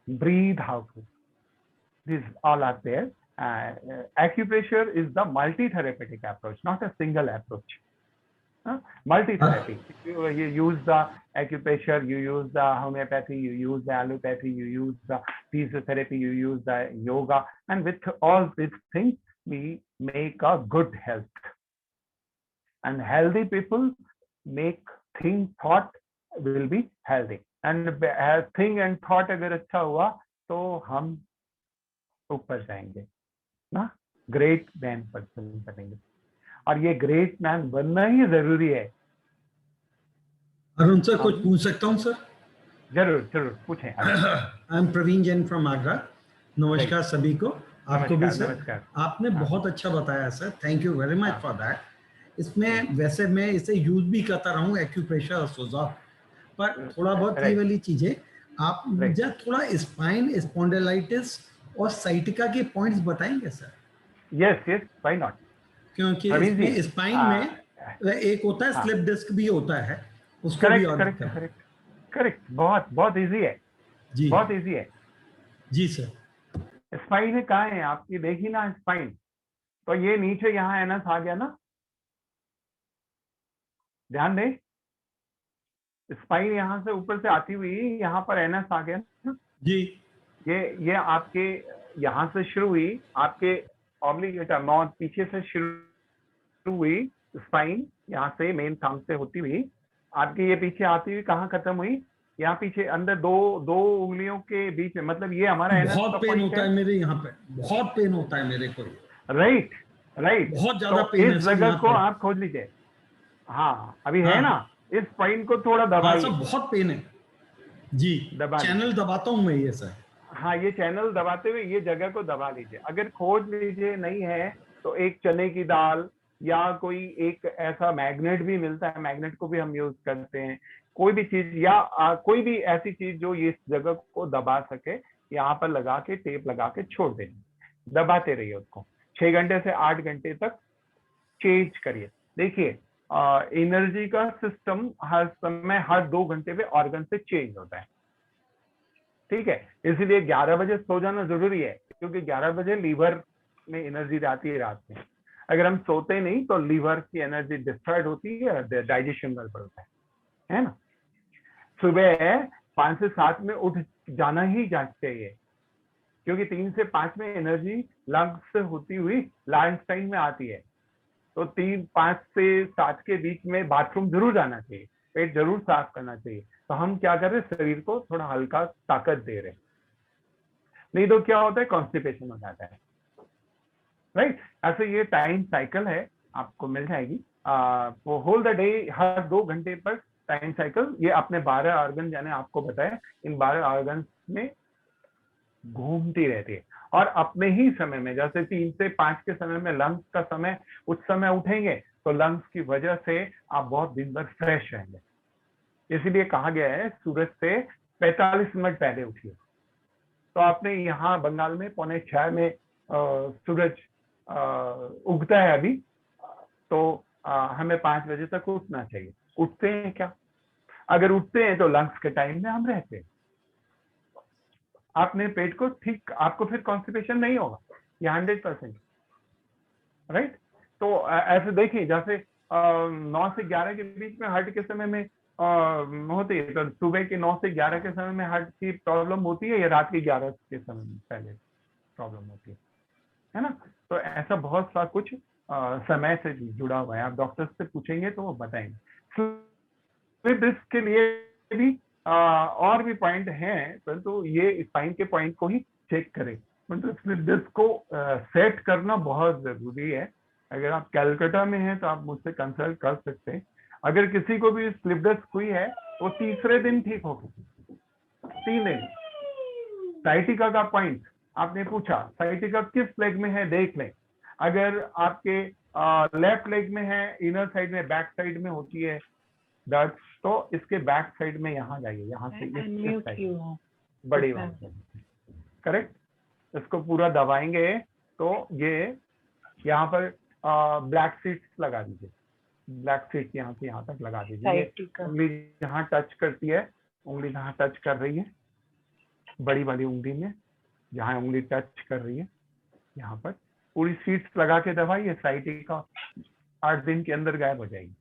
breathe, how to. These all are there. Acupressure is the multi-therapeutic approach, not a single approach. Multi-therapy. You use the acupressure, you use the homeopathy, you use the allopathy, you use the physiotherapy, you use the yoga, and with all these things, we make a good health. And healthy people make thought will be healthy. And think and thought अगर अच्छा हुआ तो हम ऊपर जाएंगे ना, great man person बनेंगे. और ये ग्रेट मैन बनना ही जरूरी है. अरुण सर कुछ पूछ सकता हूँ सर? जरूर जरूर पूछें. I am Praveen Jain from Agra. नमस्कार सभी को. आपको भी सर. आपने बहुत अच्छा बताया sir. Thank you very much for that. इसमें वैसे मैं इसे यूज भी करता रहा हूँ, एक्यूप्रेशर सोजा, पर थोड़ा बहुत ये Right. वाली चीजें आप Right. मुझे थोड़ा स्पाइन स्पॉन्डिलाइटिस और साइटिका के पॉइंट्स बताएंगे sir? Yes, yes, why not? क्योंकि प्रवीण जी, इसमें स्पाइन में एक होता है हाँ, स्लिप डिस्क भी होता है, उसको भी करेक्ट और करेक्ट दिक्कत है। करेक्ट करेक्ट, बहुत बहुत इजी है, जी बहुत इजी है। जी सर। स्पाइन है कहाँ है आपकी, देखी ना स्पाइन, तो ये नीचे यहाँ एनस आ गया ना, ध्यान दें, स्पाइन यहाँ से ऊपर से आती हुई यहाँ पर एनस आ गया ना, जी ये आपके यहाँ से शुरू हुई, आपके ऑब्लिगेटर माउथ पीछे से शुरू हुई, स्पाइन यहाँ से मेन थंब से होती हुई आपकी ये पीछे आती हुई कहाँ खत्म हुई, यहाँ पीछे अंदर दो उंगलियों के बीच में, मतलब ये हमारा एनस बहुत का पेन पॉइंट होता है। है मेरे यहाँ पे, बहुत पेन होता है मेरे को, राइट राइट, बहुत ज्यादा तो पेन इस है सर जगह यहाँ को पे। आप खोज लीजिए, हाँ अभी हाँ है ना, इस पॉइंट को थोड़ा हाँ सर, दबाइए, बहुत पेन है जी। दबा चैनल लीजिए, दबाता हूँ मैं ये सर। हाँ ये चैनल दबाते हुए ये जगह को दबा लीजिए। अगर खोज लीजिए नहीं है तो एक चने की दाल या कोई एक ऐसा मैग्नेट भी मिलता है, मैग्नेट को भी हम यूज करते हैं, कोई भी चीज या कोई भी ऐसी चीज जो इस जगह को दबा सके, यहाँ पर लगा के टेप लगा के छोड़ दें, दबाते रहिए उसको 6 घंटे से 8 घंटे तक चेंज करिए। देखिए एनर्जी का सिस्टम हर समय हर 2 घंटे पे ऑर्गन से चेंज होता है, ठीक है, इसीलिए 11 बजे सो जाना जरूरी है, क्योंकि 11 बजे लीवर में एनर्जी आती है रात में, अगर हम सोते नहीं तो लीवर की एनर्जी डिस्ट्रॉयड होती है, डाइजेशन गड़बड़ होता है ना। सुबह 5 से 7 में उठ जाना ही चाहिए, क्योंकि 3 से 5 में एनर्जी लंग्स से होती हुई लंच टाइम में आती है, तो 5 से 7 के बीच में बाथरूम जरूर जाना चाहिए, पेट जरूर साफ करना चाहिए। तो हम क्या कर रहे हैं, शरीर को थोड़ा हल्का ताकत दे रहे हैं, नहीं तो क्या होता है, कॉन्स्टिपेशन हो जाता है, राइट। ऐसे ये टाइम साइकिल है, आपको मिल जाएगी वो होल द डे, हर 2 घंटे पर टाइम साइकिल, ये अपने 12 ऑर्गन जाने आपको बताया, इन 12 ऑर्गन में घूमती रहती है, और अपने ही समय में, जैसे 3 से 5 के समय में लंग्स का समय, उस समय उठेंगे तो लंग्स की वजह से आप बहुत दिन भर फ्रेश रहेंगे। इसीलिए कहा गया है सूरज से 45 मिनट पहले उठिए। तो आपने यहाँ बंगाल में 5:45 में सूरज उगता है अभी, तो हमें 5 बजे तक उठना चाहिए। उठते हैं क्या? अगर उठते हैं तो लंग्स के टाइम में हम रहते हैं, आपने पेट को ठीक, आपको फिर कॉन्स्टिपेशन नहीं होगा, ये 100%, राइट। तो ऐसे देखिए, जैसे 9 से 11 के बीच में हार्ट के समय में होती है, तो सुबह के 9 से 11 के समय में हार्ट की प्रॉब्लम होती है, या रात के 11 के समय में पहले प्रॉब्लम होती है ना। तो ऐसा बहुत सा कुछ समय से जुड़ा हुआ है, आप डॉक्टर से पूछेंगे तो वो बताएंगे। स्लिप डिस्क के लिए भी और भी पॉइंट हैं, परंतु ये स्पाइन के पॉइंट को ही चेक करें, मतलब स्लिप डिस्क को सेट करना बहुत जरूरी है। अगर आप कैलकाटा में हैं तो आप मुझसे कंसल्ट कर सकते हैं। अगर किसी को भी स्लिप डिस्क हुई है वो तीसरे दिन ठीक होगी, 3 दिन। साइटिका का पॉइंट आपने पूछा, साइटिका किस लेग में है देख लें, अगर आपके लेफ्ट लेग में है, इनर साइड में, बैक साइड में होती है दर्द, तो इसके बैक साइड में यहाँ जाइए, यहाँ से इस साइड बड़ी बात, करेक्ट। इसको पूरा दबाएंगे तो ये यहाँ पर ब्लैक सीट्स लगा दीजिए, ब्लैक सीट यहाँ से यहाँ तक लगा दीजिए, उंगली जहाँ टच करती है, उंगली जहाँ टच कर रही है, बड़ी वाली उंगली में जहाँ उंगली टच कर रही है, यहाँ पर पूरी सीट्स लगा के दबाइए, साइटिका 8 दिन के अंदर गायब हो जाएगी।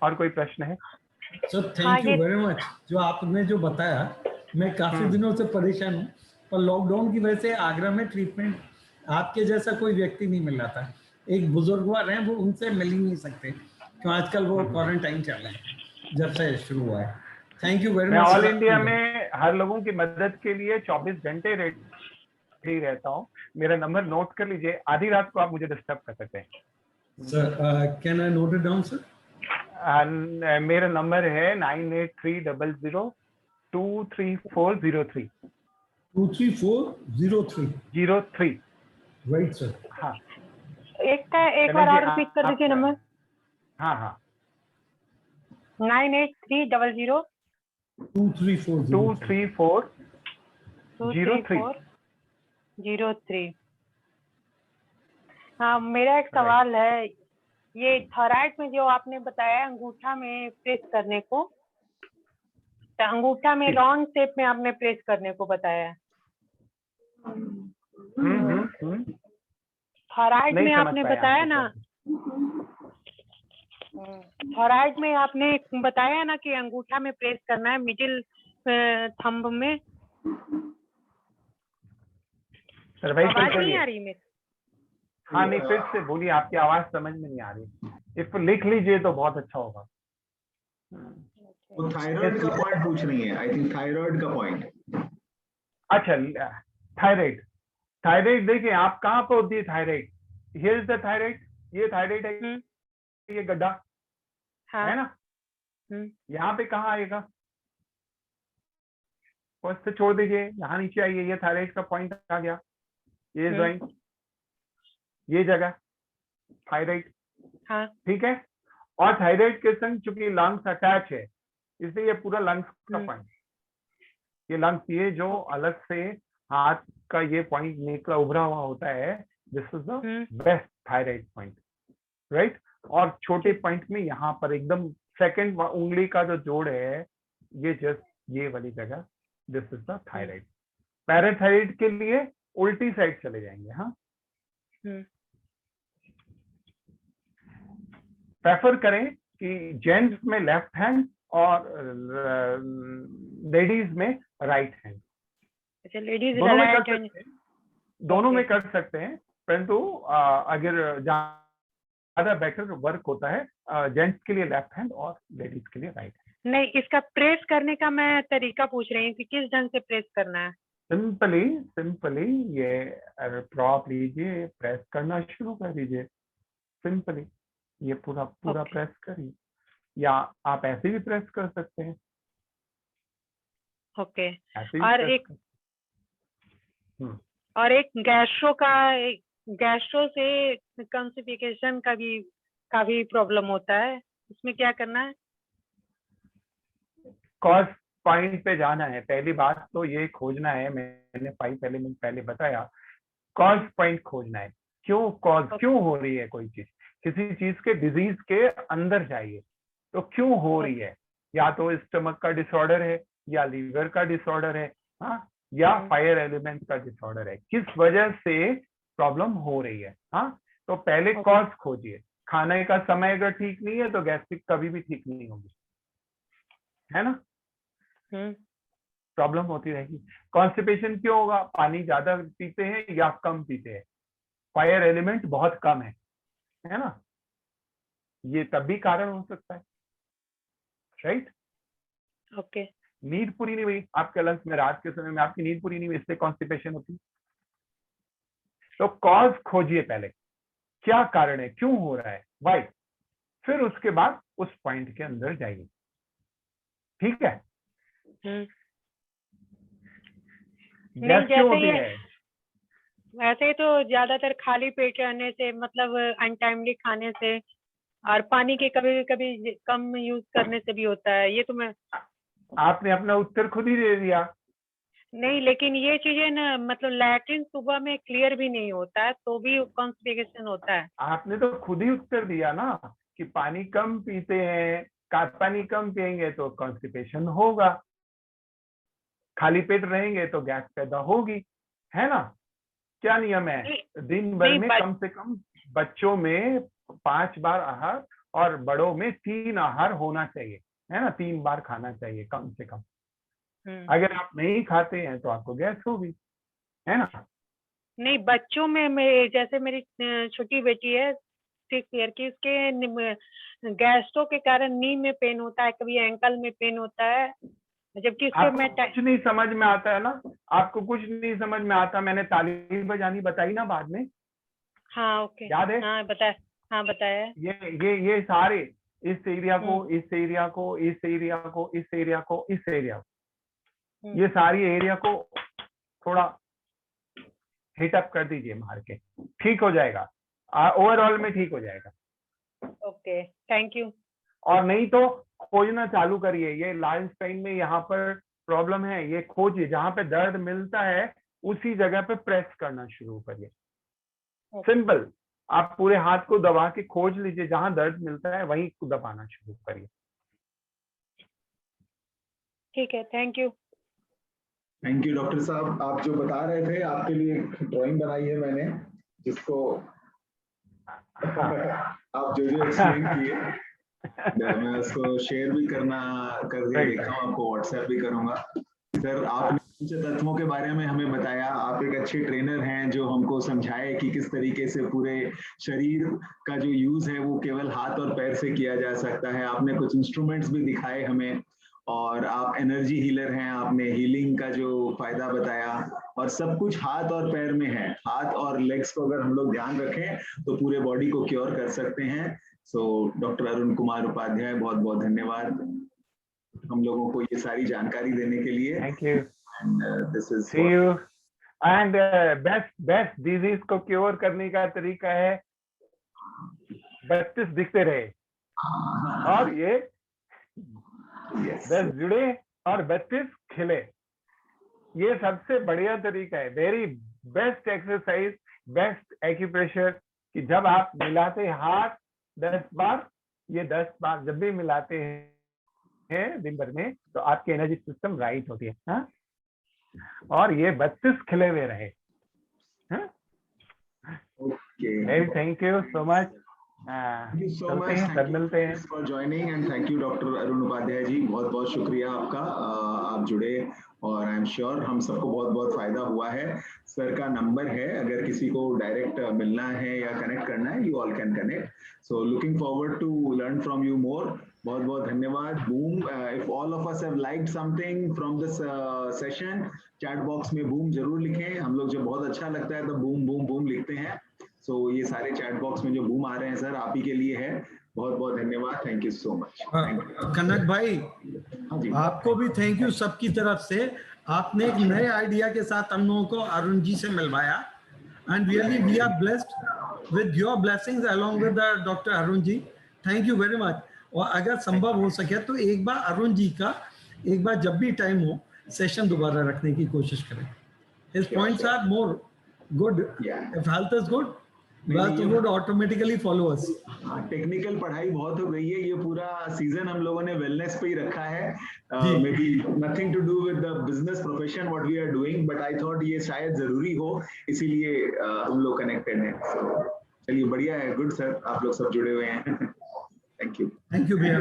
और कोई प्रश्न है? Sir thank you very much. जो आपने जो बताया, मैं काफी दिनों से परेशान हूँ, पर लॉकडाउन की वजह से आगरा में ट्रीटमेंट आपके जैसा कोई व्यक्ति नहीं मिल रहा था। एक बुजुर्गवार हैं, वो उनसे मिल ही नहीं सकते, क्यों आजकल वो क्वारंटाइन चल रहे हैं जब से शुरू हुआ है। Thank you very much. मैं ऑल इंडिया में हर लोगों की मदद के लिए 24 घंटे रेडी रहता हूँ। मेरा नंबर नोट कर लीजिए, आधी रात को आप मुझे डिस्टर्ब कर सकते हैं। Sir can I note it down sir? मेरा नंबर है 9830023403 23403 03। Right sir. हाँ, एक बार और रिपीट कर दीजिए नंबर। हाँ हाँ 98300 23403। हाँ, मेरा एक सवाल है, ये थायराइड में जो आपने बताया अंगूठा में प्रेस करने को, तो अंगूठा में राउंड शेप में आपने प्रेस करने को बताया। थायराइड में आपने बताया ना, थायराइड में आपने बताया ना कि अंगूठा में प्रेस करना है, मिडिल थंब में। आवाज नहीं आ रही मेरी? हाँ नहीं, फिर से बोलिए, आपकी आवाज समझ में नहीं आ रही। इसको लिख लीजिए तो बहुत अच्छा होगा। वो थायराइड का पॉइंट पूछ रही है, आई थिंक थायराइड का पॉइंट। अच्छा, थायराइड, थायराइड देखिए आप कहाँ पे होती है thyroid? Here is the thyroid, ये थायराइड है, ये गड्ढा है ना, यहाँ पे कहाँ आएगा? फर्स्ट से छोड़ दीजिए, यहाँ नीचे आइए, ये थायराइड का पॉइंट आ गया, ये जॉइंट, ये जगह थायराइड। हाँ। ठीक है, और थायराइड के संग चूंकि लंग्स अटैच है, इसलिए ये पूरा लंग्स का पॉइंट, ये लंग्स, ये जो अलग से हाथ का ये पॉइंट निकला उभरा हुआ होता है, this is the best thyroid point, right. और छोटे पॉइंट में यहाँ पर एकदम सेकंड उंगली का जो जोड़ है, ये जस्ट ये वाली जगह, this is the thyroid. Parathyroid के लिए उल्टी साइड चले जाएंगे। हाँ, प्रेफर करें कि जेंट्स में लेफ्ट हैंड और लेडीज में राइट हैंड। अच्छा, लेडीज दोनों में कर सकते हैं, परंतु अगर ज्यादा बेटर वर्क होता है जेंट्स के लिए लेफ्ट हैंड और लेडीज के लिए राइट हैंड। नहीं, इसका प्रेस करने का मैं तरीका पूछ रही हूँ कि किस ढंग से प्रेस करना है। सिंपली ये प्रॉप लीजिए, प्रेस करना शुरू कर दीजिए, सिंपली ये पूरा प्रेस करिए, या आप ऐसे भी प्रेस कर सकते हैं। ओके। और एक गैस्ट्रो से कॉन्स्टिपेशन का भी प्रॉब्लम होता है, उसमें क्या करना है? कॉज पॉइंट पे जाना है। पहली बात तो ये खोजना है, मैंने 5 एलिमेंट पहले बताया, कॉज पॉइंट खोजना है। क्यों हो रही है कोई चीज, किसी चीज के डिजीज के अंदर जाइए, तो क्यों हो रही है? या तो स्टमक का डिसऑर्डर है, या लीवर का डिसऑर्डर है, हाँ, या फायर एलिमेंट का डिसऑर्डर है, किस वजह से प्रॉब्लम हो रही है। हाँ, तो पहले कॉज खोजिए। खाने का समय अगर ठीक नहीं है तो गैस्ट्रिक कभी भी ठीक नहीं होगी, है ना, प्रॉब्लम होती रहेगी। कॉन्स्टिपेशन क्यों होगा? पानी ज्यादा पीते हैं या कम पीते हैं, फायर एलिमेंट बहुत कम है ना, ये तब भी कारण हो सकता है, राइट। ओके। नींद पूरी नहीं हुई आपके लंग्स में, रात के समय में आपकी नींद पूरी नहीं हुई, इसलिए कॉन्स्टिपेशन होती है। तो कॉज खोजिए पहले, क्या कारण है, क्यों हो रहा है, वाई, फिर उसके बाद उस पॉइंट के अंदर जाइए। ठीक है। नहीं, वैसे तो ज्यादातर खाली पेट रहने से, मतलब अनटाइमली खाने से, और पानी के कभी कभी कम यूज करने से भी होता है। ये तो मैं, आपने अपना उत्तर खुद ही दे दिया। नहीं, लेकिन ये चीजें ना, मतलब लैट्रिन सुबह में क्लियर भी नहीं होता है तो भी कॉन्स्टिपेशन होता है। आपने तो खुद ही उत्तर दिया ना कि पानी कम पीते हैं, पानी कम पिएंगे तो कॉन्स्टिपेशन होगा, खाली पेट रहेंगे तो गैस पैदा होगी, है ना। क्या नियम है? दिन भर में कम से कम बच्चों में 5 बार आहार और बड़ों में 3 आहार होना चाहिए, है ना, 3 बार खाना चाहिए कम से कम। अगर आप नहीं खाते हैं तो आपको गैस होगी, है ना। नहीं, बच्चों में जैसे मेरी छोटी बेटी है 6 ईयर की, उसके गैस्ट्रो के कारण नी में पेन होता है, कभी एंकल में पेन होता है, जबकि कुछ नहीं समझ में आता है ना, आपको कुछ नहीं समझ में आता। मैंने ताली बजानी बताई ना बाद में। हाँ, ओके, याद है? हाँ बताया। ये सारे इस एरिया को, इस एरिया को, इस एरिया को, इस एरिया को, इस एरिया को, ये सारी एरिया को थोड़ा हिट अप कर दीजिए मार के, ठीक हो जाएगा। ओवरऑल में ठीक हो जाएगा। Okay, thank you. और नहीं तो खोजना चालू करिए, ये लाइन स्पाइन में यहाँ पर प्रॉब्लम है, ये खोजिए, जहाँ पे दर्द मिलता है उसी जगह पे प्रेस करना शुरू करिए। सिंपल, आप पूरे हाथ को दबा के खोज लीजिए, जहां दर्द मिलता है वहीं दबाना शुरू करिए। ठीक है, thank you. Thank you doctor साहब। आप जो बता रहे थे, आपके लिए ड्राइंग बनाई है मैंने, जिसको आप जो एक्सप्लेन किए मैं उसको शेयर भी कर दिया, देखता हूँ, आपको व्हाट्सएप भी करूंगा। सर, आपने पंच तत्वों के बारे में हमें बताया, आप एक अच्छे ट्रेनर हैं जो हमको समझाए कि किस तरीके से पूरे शरीर का जो यूज है वो केवल हाथ और पैर से किया जा सकता है। आपने कुछ इंस्ट्रूमेंट्स भी दिखाए हमें, और आप एनर्जी हीलर हैं, आपने हीलिंग का जो फायदा बताया, और सब कुछ हाथ और पैर में है। हाथ और लेग्स को अगर हम लोग ध्यान रखें तो पूरे बॉडी को क्योर कर सकते हैं। सो डॉक्टर अरुण कुमार उपाध्याय, बहुत बहुत धन्यवाद हम लोगों को ये सारी जानकारी देने के लिए। Thank you, this is see you. And best disease को क्योर करने का तरीका है 32 दिखते रहे, और ये 10 जुड़े और 32 खिले, ये सबसे बढ़िया तरीका है। Very best exercise, best acupressure, कि जब आप मिलाते हाथ 10 बार, ये 10 बार जब भी मिलाते हैं दिन भर में, तो आपकी एनर्जी सिस्टम राइट होती है। हाँ? और ये 32 खिले हुए रहे। Okay, thank you so much. Thank you so चलते मच, हैं, सब मिलते हैं। For joining, and thank you doctor Arun Upadhyay ji, बहुत बहुत शुक्रिया आपका। आप जुड़े, और आई एम श्योर हम सबको बहुत बहुत फायदा हुआ है। सर का नंबर है, अगर किसी को डायरेक्ट मिलना है या कनेक्ट करना है, you all can connect. So looking forward to learn from you more. बहुत बहुत धन्यवाद। Boom, if all of us have liked something from this session, chat box में बूम जरूर लिखें। हम लोग जब बहुत अच्छा लगता है तो बूम बूम बूम लिखते हैं। सो ये सारे चैट बॉक्स में जो बूम आ रहे हैं सर, आप ही के लिए है। बहुत बहुत धन्यवाद, थैंक यू सो मच। कनक भाई, हाँ जी, आपको भी थैंक यू सबकी तरफ से। आपने एक नए आइडिया के साथ हम लोगों को अरुण जी से मिलवाया, and really we are blessed with your blessings along with doctor Arun ji. Thank you very much. और अगर संभव हो सके तो एक बार अरुण जी का, एक बार जब भी टाइम हो, सेशन दोबारा रखने की कोशिश करें। His points are more good. If health is good, wealth would automatically follow us. Technical पढ़ाई बहुत हो गई है, ये पूरा सीजन हम लोगों ने वेलनेस पे ही रखा है। Maybe nothing to do with the business profession what we are doing, but I thought ये शायद जरूरी हो, इसीलिए हम लोग कनेक्टेड हैं। चलिए, बढ़िया है, गुड सर, आप लोग सब जुड़े हुए हैं। थैंक यू भैया।